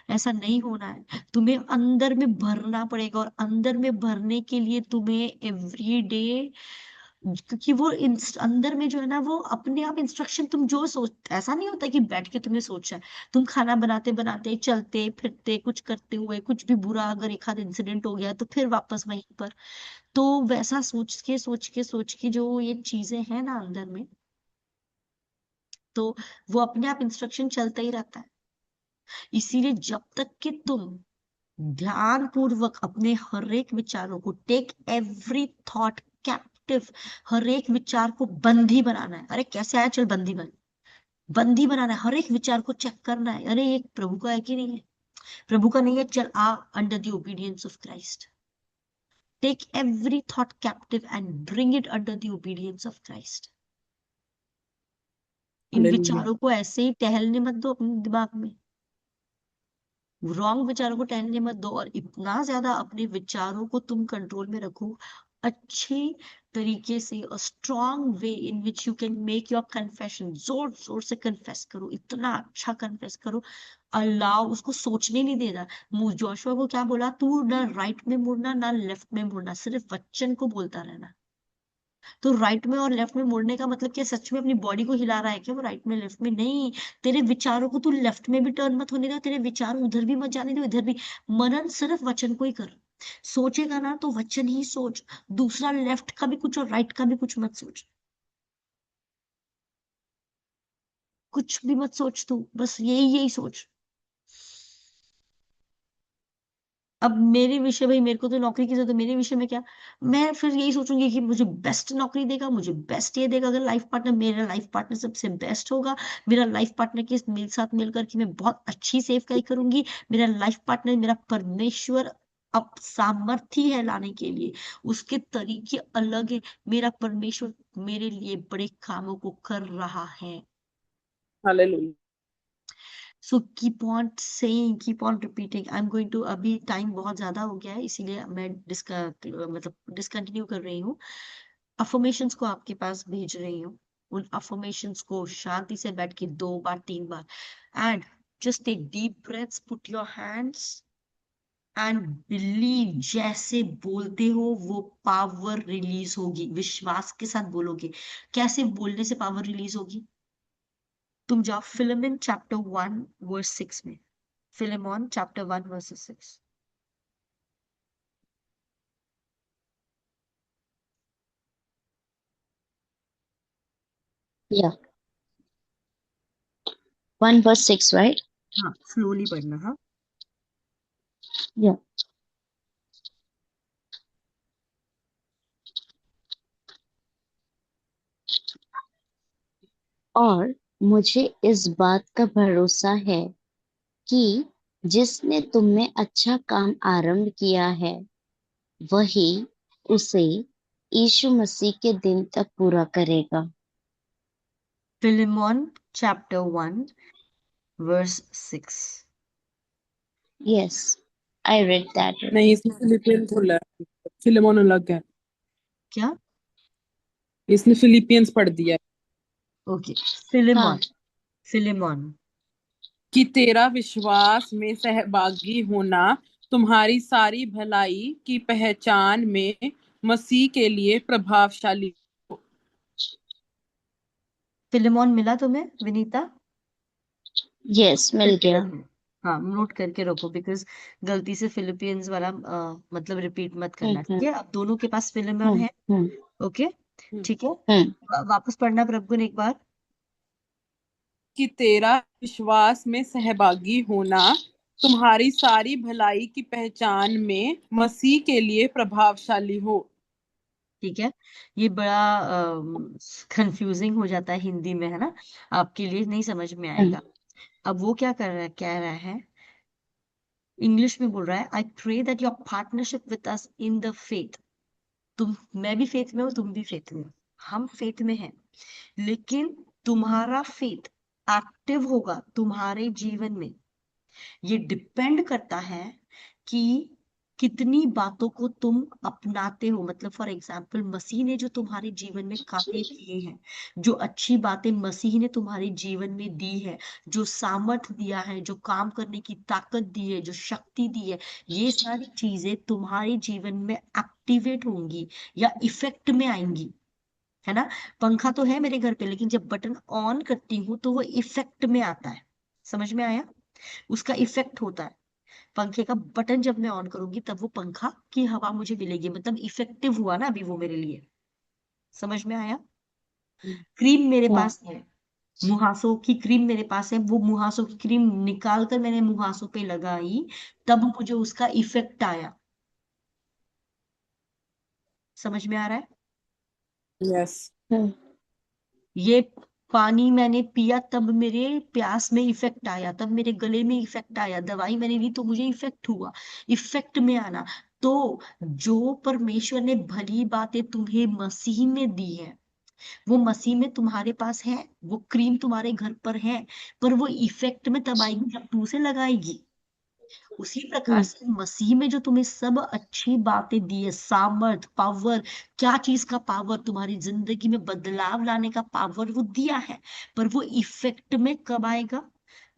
ऐसा नहीं होना है। तुम्हें अंदर में भरना पड़ेगा, और अंदर में भरने के लिए तुम्हें एवरी डे, क्योंकि वो अंदर में जो है ना, वो अपने आप इंस्ट्रक्शन, तुम जो सोच, ऐसा नहीं होता कि बैठ के तुम्हें सोचा है। तुम खाना बनाते बनाते, चलते फिरते, कुछ करते हुए, कुछ भी बुरा अगर एक आध इंसिडेंट हो गया तो फिर वापस वहीं पर। तो वैसा सोच के जो ये चीजें हैं ना अंदर में, तो वो अपने आप इंस्ट्रक्शन चलता ही रहता है। इसीलिए जब तक कि तुम ध्यान पूर्वक अपने हर एक विचारों को, टेक एवरी थॉट कैप्टिव, हर एक विचार को बंदी बनाना है। अरे कैसे आया, चल बंदी बन, बंदी बनाना है। हर एक विचार को चेक करना है, अरे ये प्रभु का है कि नहीं है, प्रभु का नहीं है, चल आ under the obedience of Christ. Take every thought captive and bring it under the obedience of Christ. In Hallelujah. विचारों को ऐसे ही टहलने मत दो अपने दिमाग में, रॉन्ग विचारों को टहलने मत दो, और इतना ज्यादा अपने विचारों को तुम कंट्रोल में रखो अच्छे तरीके से, a strong way in which you can make your confession. जोर जोर से कन्फेस करो, इतना अच्छा कन्फेस करो, अल्लाह उसको सोचने नहीं दे रहा। जोशुआ को क्या बोला, तू ना राइट में मुड़ना ना लेफ्ट में मुड़ना, सिर्फ वचन को बोलता रहना। तो राइट में और लेफ्ट में मुड़ने का मतलब क्या, सच में अपनी बॉडी को हिला रहा है क्या वो राइट में लेफ्ट में? नहीं, तेरे विचारों को तू लेफ्ट में भी टर्न मत होने दो, तेरे विचार उधर भी मत जाने दो, इधर भी। मनन सिर्फ वचन को ही कर, सोचेगा ना तो वचन ही सोच, दूसरा लेफ्ट का भी कुछ और राइट का भी कुछ मत सोच, कुछ भी मत सोच तू, बस यही यही सोच। अब मेरे विषय, भाई मेरे को तो नौकरी की जरूरत है, मेरे विषय में क्या, मैं फिर यही सोचूंगी कि मुझे बेस्ट नौकरी देगा, मुझे बेस्ट ये देगा। अगर लाइफ पार्टनर, मेरा लाइफ पार्टनर सबसे बेस्ट होगा, मेरा लाइफ पार्टनर के मेरे साथ मिलकर के मैं बहुत अच्छी सेफ करूंगी, मेरा लाइफ पार्टनर मेरा परमेश्वर अब सामर्थ्य है लाने के लिए, उसके तरीके अलग है, मेरा परमेश्वर मेरे लिए बड़े कामों को कर रहा है। Hallelujah. So keep on saying, keep on repeating. I am going to, अभी टाइम बहुत ज्यादा हो गया है इसीलिए मैं मतलब डिसकंटिन्यू कर रही हूँ। अफर्मेशंस को आपके पास भेज रही हूँ, उन अफर्मेशंस को शांति से बैठ के 2 बार 3 बार, and just take deep breaths, put your hands and believe. जैसे बोलते हो वो पावर रिलीज होगी, विश्वास के साथ बोलोगे। कैसे बोलने से पावर रिलीज होगी? तुम जाओ फिलिमन चैप्टर 1 वर्स 6 में, Philemon chapter 1 verse 6। Yeah, 1 verse 6, right? हाँ, स्लोली पढ़ना। हाँ, Yeah. और मुझे इस बात का भरोसा है कि जिसने तुम में अच्छा काम आरंभ किया है वही उसे यीशु मसीह के दिन तक पूरा करेगा। फिलेमॉन chapter 1 verse 6। Yes, I read that. नहीं, इसमें फिलिपियंस खुला है, फिलेमोन अलग है, क्या? इसने फिलिपियंस पढ़ दिया है। ओके, हाँ, फिलेमॉन, फिलेमॉन। कि तेरा विश्वास में सहभागी होना तुम्हारी सारी भलाई की पहचान में मसीह के लिए प्रभावशाली हो। फिलेमॉन मिला तुम्हें विनीता? yes, मिल करके गया। रखो, हाँ नोट करके रखो, बिकॉज गलती से फिलिपियंस वाला मतलब रिपीट मत करना, ठीक हम्म है? अब दोनों के पास फिलेमॉन हम्म है। हम्म ओके, हम्म। ठीक है। हम्म वापस पढ़ना प्रभु एक बार। कि तेरा विश्वास में सहभागी होना तुम्हारी सारी भलाई की पहचान में मसीह के लिए प्रभावशाली हो। ठीक है, ये बड़ा कंफ्यूजिंग हो जाता है हिंदी में, है ना? आपके लिए नहीं समझ में हम्म आएगा। अब वो क्या कर रहा है, कह रहा है, इंग्लिश में बोल रहा है, I pray that your partnership with us in the faith. तुम, मैं भी फेथ में हूँ, तुम भी फेथ में हो, हम फेथ में हैं, लेकिन तुम्हारा फेथ एक्टिव होगा तुम्हारे जीवन में। ये डिपेंड करता है कि कितनी बातों को तुम अपनाते हो। मतलब फॉर एग्जाम्पल, मसीह ने जो तुम्हारे जीवन में कार्य किए हैं, जो अच्छी बातें मसीह ने तुम्हारे जीवन में दी है, जो सामर्थ दिया है, जो काम करने की ताकत दी है, जो शक्ति दी है, ये सारी चीजें तुम्हारे जीवन में एक्टिवेट होंगी या इफेक्ट में आएंगी, है ना? पंखा तो है मेरे घर पे, लेकिन जब बटन ऑन करती हूँ तो वो इफेक्ट में आता है। समझ में आया? उसका इफेक्ट होता है। पंखे का बटन जब मैं ऑन करूंगी तब वो पंखा की हवा मुझे मिलेगी, मतलब इफेक्टिव हुआ ना अभी वो मेरे लिए। समझ में आया? क्रीम मेरे yeah, पास है, मुहासों की क्रीम मेरे पास है, वो मुहासों की क्रीम निकाल कर मैंने मुहासों पे लगाई, तब मुझे उसका इफेक्ट आया। समझ में आ रहा है? यस। हम्म ये पानी मैंने पिया तब मेरे प्यास में इफेक्ट आया, तब मेरे गले में इफेक्ट आया, दवाई मैंने ली तो मुझे इफेक्ट हुआ। इफेक्ट में आना, तो जो परमेश्वर ने भली बातें तुम्हें मसीह में दी है, वो मसीह में तुम्हारे पास है, वो क्रीम तुम्हारे घर पर है, पर वो इफेक्ट में तब आएगी जब तू उसे लगाएगी। उसी प्रकार से मसीह में जो तुम्हें सब अच्छी बातें दी है, सामर्थ, पावर, क्या चीज का पावर, तुम्हारी जिंदगी में बदलाव लाने का पावर वो दिया है, पर वो इफेक्ट में कब आएगा?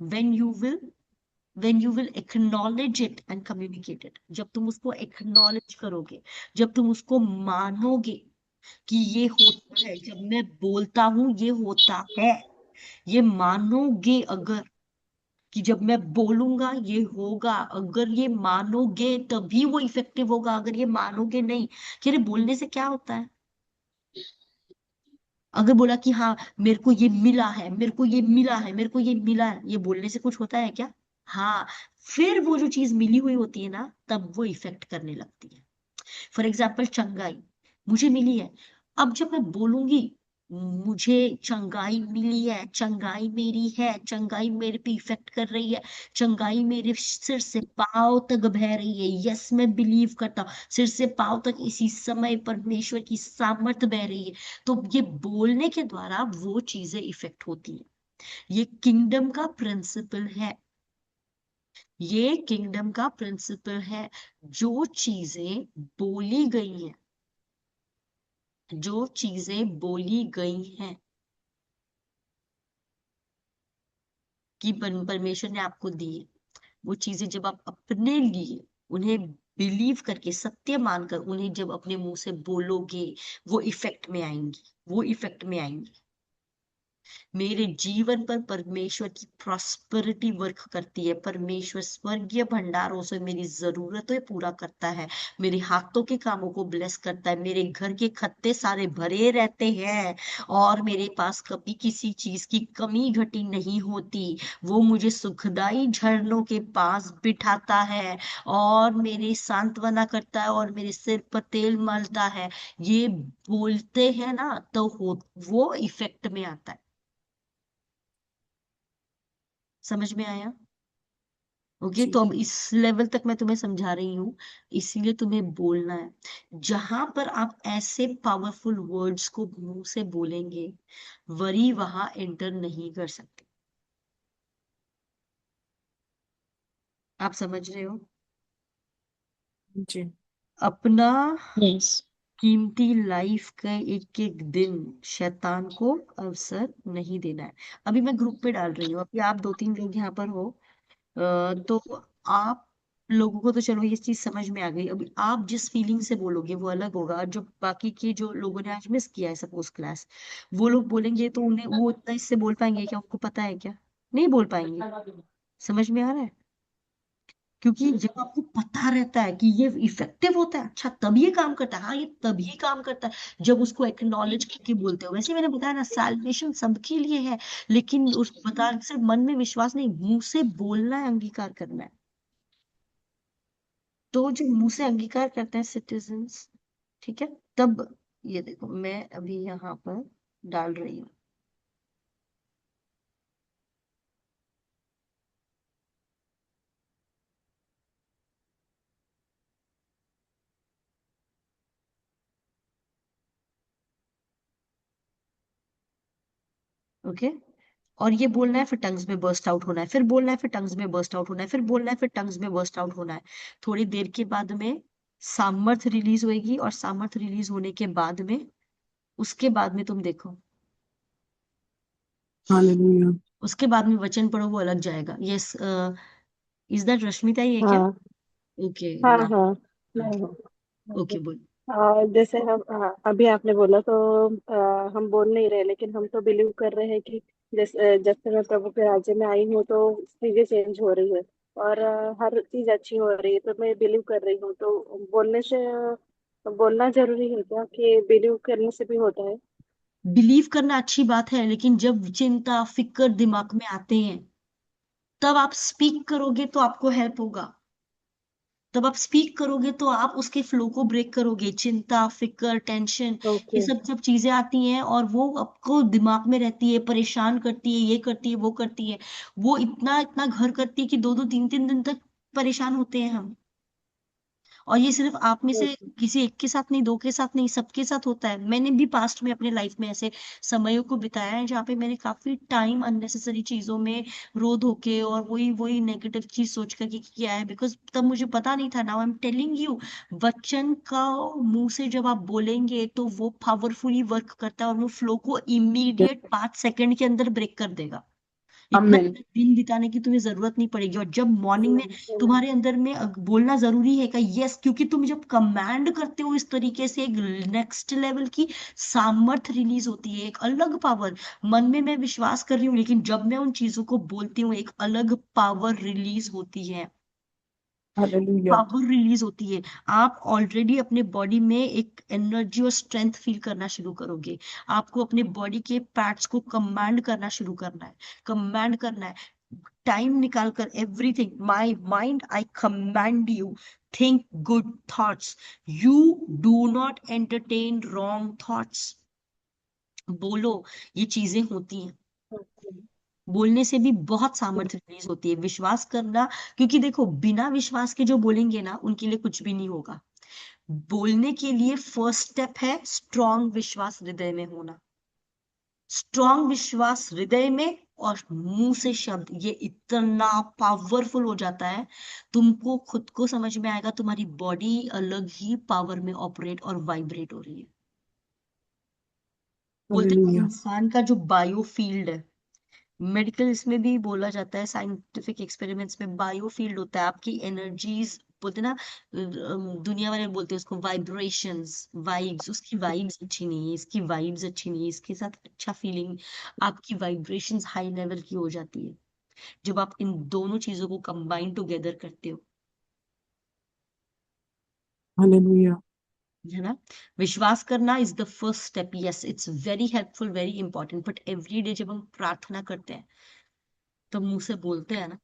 when you will acknowledge it and communicate it, जब तुम उसको acknowledge करोगे, जब तुम उसको मानोगे कि ये होता है, जब मैं बोलता हूं ये होता है, ये मानोगे अगर, कि जब मैं बोलूंगा ये होगा, अगर ये मानोगे तभी वो इफेक्टिव होगा, अगर ये मानोगे नहीं कि अरे बोलने से क्या होता है, अगर बोला कि हाँ मेरे को ये मिला है, मेरे को ये मिला है, मेरे को ये मिला है, ये बोलने से कुछ होता है क्या? हाँ, फिर वो जो चीज मिली हुई होती है ना, तब वो इफेक्ट करने लगती है। फॉर एग्जाम्पल चंगाई मुझे मिली है, अब जब मैं बोलूंगी मुझे चंगाई मिली है, चंगाई मेरी है, चंगाई मेरे पे इफेक्ट कर रही है, चंगाई मेरे सिर से पांव तक बह रही है, यस मैं बिलीव करता हूँ, सिर से पांव तक इसी समय परमेश्वर की सामर्थ बह रही है, तो ये बोलने के द्वारा वो चीजें इफेक्ट होती है। ये किंगडम का प्रिंसिपल है, ये किंगडम का प्रिंसिपल है। जो चीजें बोली गई हैं, जो चीजें बोली गई हैं कि परमेश्वर ने आपको दी है, वो चीजें जब आप अपने लिए उन्हें बिलीव करके, सत्य मानकर उन्हें जब अपने मुंह से बोलोगे, वो इफेक्ट में आएंगी, वो इफेक्ट में आएंगी। मेरे जीवन पर परमेश्वर की प्रॉस्पेरिटी वर्क करती है, परमेश्वर स्वर्गीय भंडारों से मेरी जरूरतें पूरा करता है, मेरे हाथों के कामों को ब्लेस करता है, मेरे घर के खत्ते सारे भरे रहते हैं, और मेरे पास कभी किसी चीज की कमी घटी नहीं होती। वो मुझे सुखदाई झरनों के पास बिठाता है, और मेरी सांत्वना करता है, और मेरे सिर पर तेल मलता है। ये बोलते हैं ना, तो वो इफेक्ट में आता है। समझ में आया? ओके, जी तो अब इस लेवल तक मैं तुम्हें समझा रही हूँ, इसीलिए तुम्हें बोलना है। जहां पर आप ऐसे पावरफुल वर्ड्स को मुंह से बोलेंगे, वरी वहां एंटर नहीं कर सकते। आप समझ रहे हो? जी अपना यस। कीमती लाइफ का एक एक दिन शैतान को अवसर नहीं देना है। अभी मैं ग्रुप पे डाल रही हूँ, अभी आप 2-3 लोग यहाँ पर हो, तो आप लोगों को तो चलो ये चीज समझ में आ गई, अभी आप जिस फीलिंग से बोलोगे वो अलग होगा, और जो बाकी के जो लोगों ने आज मिस किया है सपोज क्लास, वो लोग बोलेंगे तो उन्हें वो इतना इससे बोल पाएंगे क्या? उनको पता है क्या? नहीं बोल पाएंगे। समझ में आ रहा है? क्योंकि जब आपको पता रहता है कि ये इफेक्टिव होता है, अच्छा तब ये काम करता है, हाँ ये तभी काम करता है जब उसको एक्नॉलेज करके बोलते हो। वैसे मैंने बताया ना, सैल्वेशन सबके लिए है, लेकिन उस बता सिर्फ मन में विश्वास नहीं, मुंह से बोलना है, अंगीकार करना है। तो जो मुंह से अंगीकार करते हैं सिटीजन्स, ठीक है, तब ये देखो मैं अभी यहाँ पर डाल रही हूँ। ओके, और ये बोलना है, फिर टंग्स में बर्स्ट आउट होना है, फिर बोलना है, फिर टंग्स में बर्स्ट आउट होना है, फिर बोलना है, फिर टंग्स में बर्स्ट आउट होना है। थोड़ी देर के बाद में सामर्थ रिलीज होएगी, और सामर्थ रिलीज होने के बाद में, उसके बाद में तुम देखो, हालेलुया उसके बाद में वचन पढ़ो, वो अलग जाएगा। यस, इज दैट रश्मिता ही है क्या? हाँ ओके हाँ ना। हाँ। मैं हूँ। ओके बोल। जैसे हम अभी आपने बोला तो हम बोल नहीं रहे, लेकिन हम तो बिलीव कर रहे हैं कि जब से मैं प्रभु के राज्य में आई हूँ तो चीजें चेंज हो रही है, और हर चीज अच्छी हो रही है, तो मैं बिलीव कर रही हूँ। तो बोलने से बोलना जरूरी है क्या, कि बिलीव करने से भी होता है? बिलीव करना अच्छी बात है, लेकिन जब चिंता फिक्र दिमाग में आते हैं, तब आप स्पीक करोगे तो आपको हेल्प होगा। तब आप स्पीक करोगे तो आप उसके फ्लो को ब्रेक करोगे। चिंता, फिक्र, टेंशन, ये ओके। सब जब चीजें आती हैं और वो आपको दिमाग में रहती है, परेशान करती है, ये करती है, वो करती है, वो इतना इतना घर करती है कि 2-2 3-3 दिन तक परेशान होते हैं हम। और ये सिर्फ आप में से हम्म, किसी एक के साथ नहीं, दो के साथ नहीं, सबके साथ होता है। मैंने भी पास्ट में अपने लाइफ में ऐसे समयों को बिताया है जहाँ पे मैंने काफी टाइम अननेसेसरी चीजों में रो धो के और वही वही नेगेटिव चीज सोच कर के किया है, बिकॉज तब मुझे पता नहीं था। Now I am telling you, वचन का मुंह से जब आप बोलेंगे तो वो पावरफुली वर्क करता है और वो फ्लो को इमीडिएट 5 सेकंड के अंदर ब्रेक कर देगा। इतना Amen. दिन बिताने की तुम्हें जरूरत नहीं पड़ेगी। और जब मॉर्निंग में हम्म, तुम्हारे अंदर में बोलना जरूरी है, का यस, क्योंकि तुम जब कमांड करते हो इस तरीके से, एक नेक्स्ट लेवल की सामर्थ रिलीज होती है, एक अलग पावर। मन में मैं विश्वास कर रही हूँ, लेकिन जब मैं उन चीजों को बोलती हूँ, एक अलग पावर रिलीज होती है। Hallelujah. पावर रिलीज होती है। आप ऑलरेडी अपने बॉडी में एक एनर्जी और स्ट्रेंथ फील करना शुरू करोगे। आपको अपने बॉडी के पार्ट्स को कमांड करना शुरू करना है, कमांड करना है। टाइम निकाल कर everything, my mind I command you, think good thoughts, you do not entertain wrong thoughts. बोलो, ये चीजें होती हैं। बोलने से भी बहुत सामर्थ्य रिलीज होती है, विश्वास करना। क्योंकि देखो, बिना विश्वास के जो बोलेंगे ना, उनके लिए कुछ भी नहीं होगा। बोलने के लिए फर्स्ट स्टेप है स्ट्रॉन्ग विश्वास हृदय में होना। स्ट्रॉन्ग विश्वास हृदय में और मुंह से शब्द, ये इतना पावरफुल हो जाता है। तुमको खुद को समझ में आएगा, तुम्हारी बॉडी अलग ही पावर में ऑपरेट और वाइब्रेट हो रही है। बोलते हैं ना, Hallelujah. इंसान का जो बायोफील्ड है, मेडिकल इसमें भी बोला जाता है, साइंटिफिक एक्सपेरिमेंट्स में बायोफील्ड होता है आपकी एनर्जीज। बोलते हैं ना, दुनिया वाले बोलते हैं उसको वाइब्रेशंस, वाइब्स। उसकी वाइब्स अच्छी नहीं है, इसकी वाइब्स अच्छी नहीं है, इसके साथ अच्छा फीलिंग, आपकी वाइब्रेशंस हाई लेवल की हो जाती है जब आप इन दोनों चीजों को कंबाइन टुगेदर करते हो। Hallelujah. है ना? विश्वास करना is the first step. Yes, it's very helpful, very important, but every day जब हम प्रार्थना करते हैं, तो मुंह से बोलते हैं ना,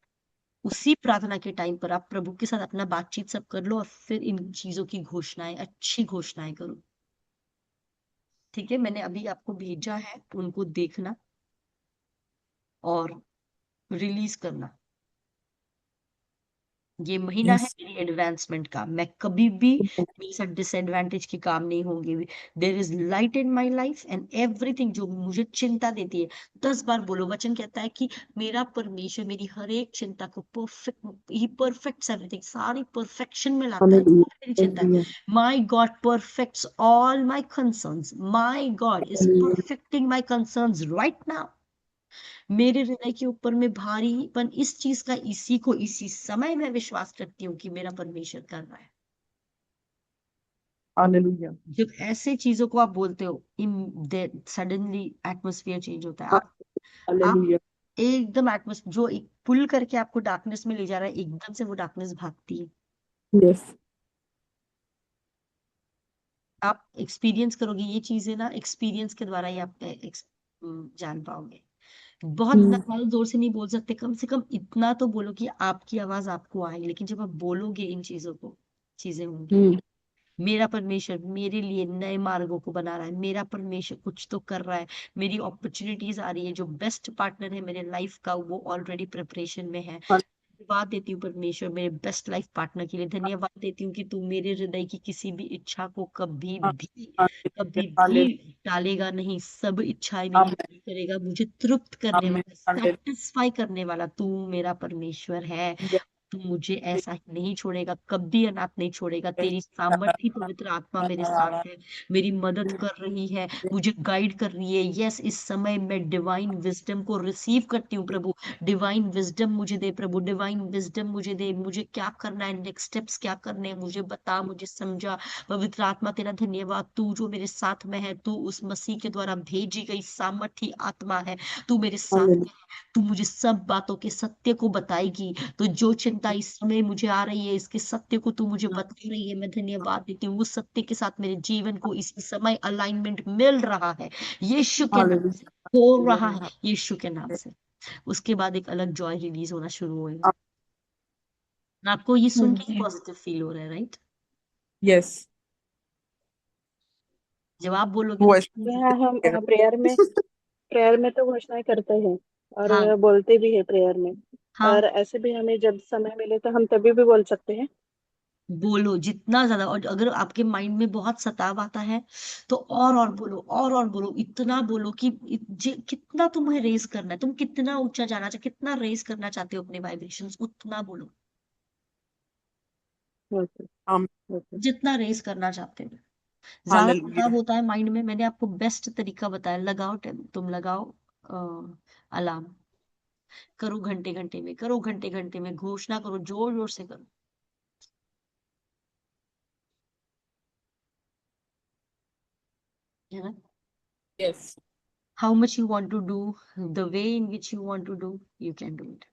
उसी प्रार्थना के टाइम पर आप प्रभु के साथ अपना बातचीत सब कर लो और फिर इन चीजों की घोषणाएं, अच्छी घोषणाएं करो। ठीक है, मैंने अभी आपको भेजा है, उनको देखना और रिलीज करना। ये महीना है Yes. मेरी एडवांसमेंट का। मैं कभी भी, मेरे साथ डिसएडवांटेज के काम नहीं होंगे। There is light in my life and everything जो मुझे चिंता देती है, 10 बार बोलो। वचन कहता है कि मेरा परमेश्वर मेरी हर एक चिंता को परफेक्ट, ही परफेक्ट्स एवरीथिंग, सारी परफेक्शन में लाता है। Hallelujah. मेरी चिंता है, Hallelujah. My God परफेक्ट्स all my concerns, my God is Hallelujah. Perfecting my concerns right now. मेरे हृदय के ऊपर में भारीपन इस चीज का, इसी को इसी समय मैं विश्वास करती हूँ कि मेरा परमेश्वर कर रहा है। Hallelujah. जब ऐसे चीजों को आप बोलते हो, सडनली एटमोसफियर चेंज होता है। आप Hallelujah. एकदम एटमोसफियर जो एक पुल करके आपको डार्कनेस में ले जा रहा है, एकदम से वो डार्कनेस भागती है। Yes. आप एक्सपीरियंस करोगे ये चीजें ना, एक्सपीरियंस के द्वारा ही आप जान पाओगे। बहुत Hmm. ज्यादा जोर से नहीं बोल सकते, कम से कम इतना तो बोलो कि आपकी आवाज आपको आए। लेकिन जब आप बोलोगे इन चीजों को, चीजें होंगी। Hmm. मेरा परमेश्वर मेरे लिए नए मार्गों को बना रहा है, मेरा परमेश्वर कुछ तो कर रहा है, मेरी अपॉर्चुनिटीज आ रही है, जो बेस्ट पार्टनर है मेरे लाइफ का वो ऑलरेडी प्रिपरेशन में है। धन्यवाद देती हूँ परमेश्वर मेरे बेस्ट लाइफ पार्टनर के लिए। धन्यवाद देती हूँ कि तू मेरे हृदय की किसी भी इच्छा को कभी भी Hallelujah. टालेगा नहीं। सब इच्छाएं मेरी Amen. पूरी करेगा, मुझे तृप्त करने Amen. वाला, Hallelujah. सेटिस्फाई करने वाला तू मेरा परमेश्वर है। Yes. तू मुझे ऐसा ही नहीं छोड़ेगा, कभी अनाथ नहीं छोड़ेगा। Yes. तेरी सामर्थी पवित्र आत्मा मेरे साथ है, मेरी मदद कर रही है, मुझे गाइड कर रही है। यस, इस समय मैं डिवाइन विजडम को रिसीव करती हूँ प्रभु। डिवाइन विजडम मुझे दे प्रभु, डिवाइन विजडम मुझे दे। मुझे क्या करना है, नेक्स्ट स्टेप्स क्या करने हैं, मुझे बता, मुझे समझा। पवित्र आत्मा तेरा धन्यवाद, तू जो मेरे साथ में है, तू उस मसीह के द्वारा भेजी गई सामर्थी आत्मा है। तू मेरे साथ Hallelujah. में है, तू मुझे सब बातों के सत्य को बताएगी। तो जो चिंता इस समय मुझे आ रही है, इसके सत्य को तू मुझे बता रही है, मैं धन्यवाद देती हूँ। उस सत्य के साथ मेरे जीवन को इसी समय अलाइनमेंट मिल रहा है, यीशु के नाम से Hallelujah. हो रहा है, यीशु के नाम से। उसके बाद एक अलग जॉय रिलीज होना शुरू होएगा। आपको ये सुन के Hallelujah. पॉजिटिव फील हो रहा है, राइट? Yes. जब आप बोलोगे वो ना ऐसा हाँ, हम लगेगा। प्रेयर में तो घोषणाएं करते हैं और हाँ, बोलते भी हैं प्रेयर में। हाँ, और ऐसे भी हमें जब समय मिले तो हम तभी भी बोल सकते हैं। बोलो जितना ज्यादा, और अगर आपके माइंड में बहुत सताव आता है तो और बोलो, और बोलो, इतना बोलो कि कितना तुम्हें रेस करना है, तुम कितना ऊंचा जाना चाहते, कितना रेस करना चाहते हो अपने वाइब्रेशंस, उतना बोलो, ओके। Amen. ओके। जितना रेस करना चाहते हो। ज्यादा Hallelujah. सताव होता है माइंड में, मैंने आपको बेस्ट तरीका बताया, लगाओ तुम लगाओ अलार्म, करो घंटे घंटे में, करो घंटे घंटे में, घोषणा करो, जोर जोर से करो, है ना? Yes. How much you want to do, the way in which you want to do, you can do it.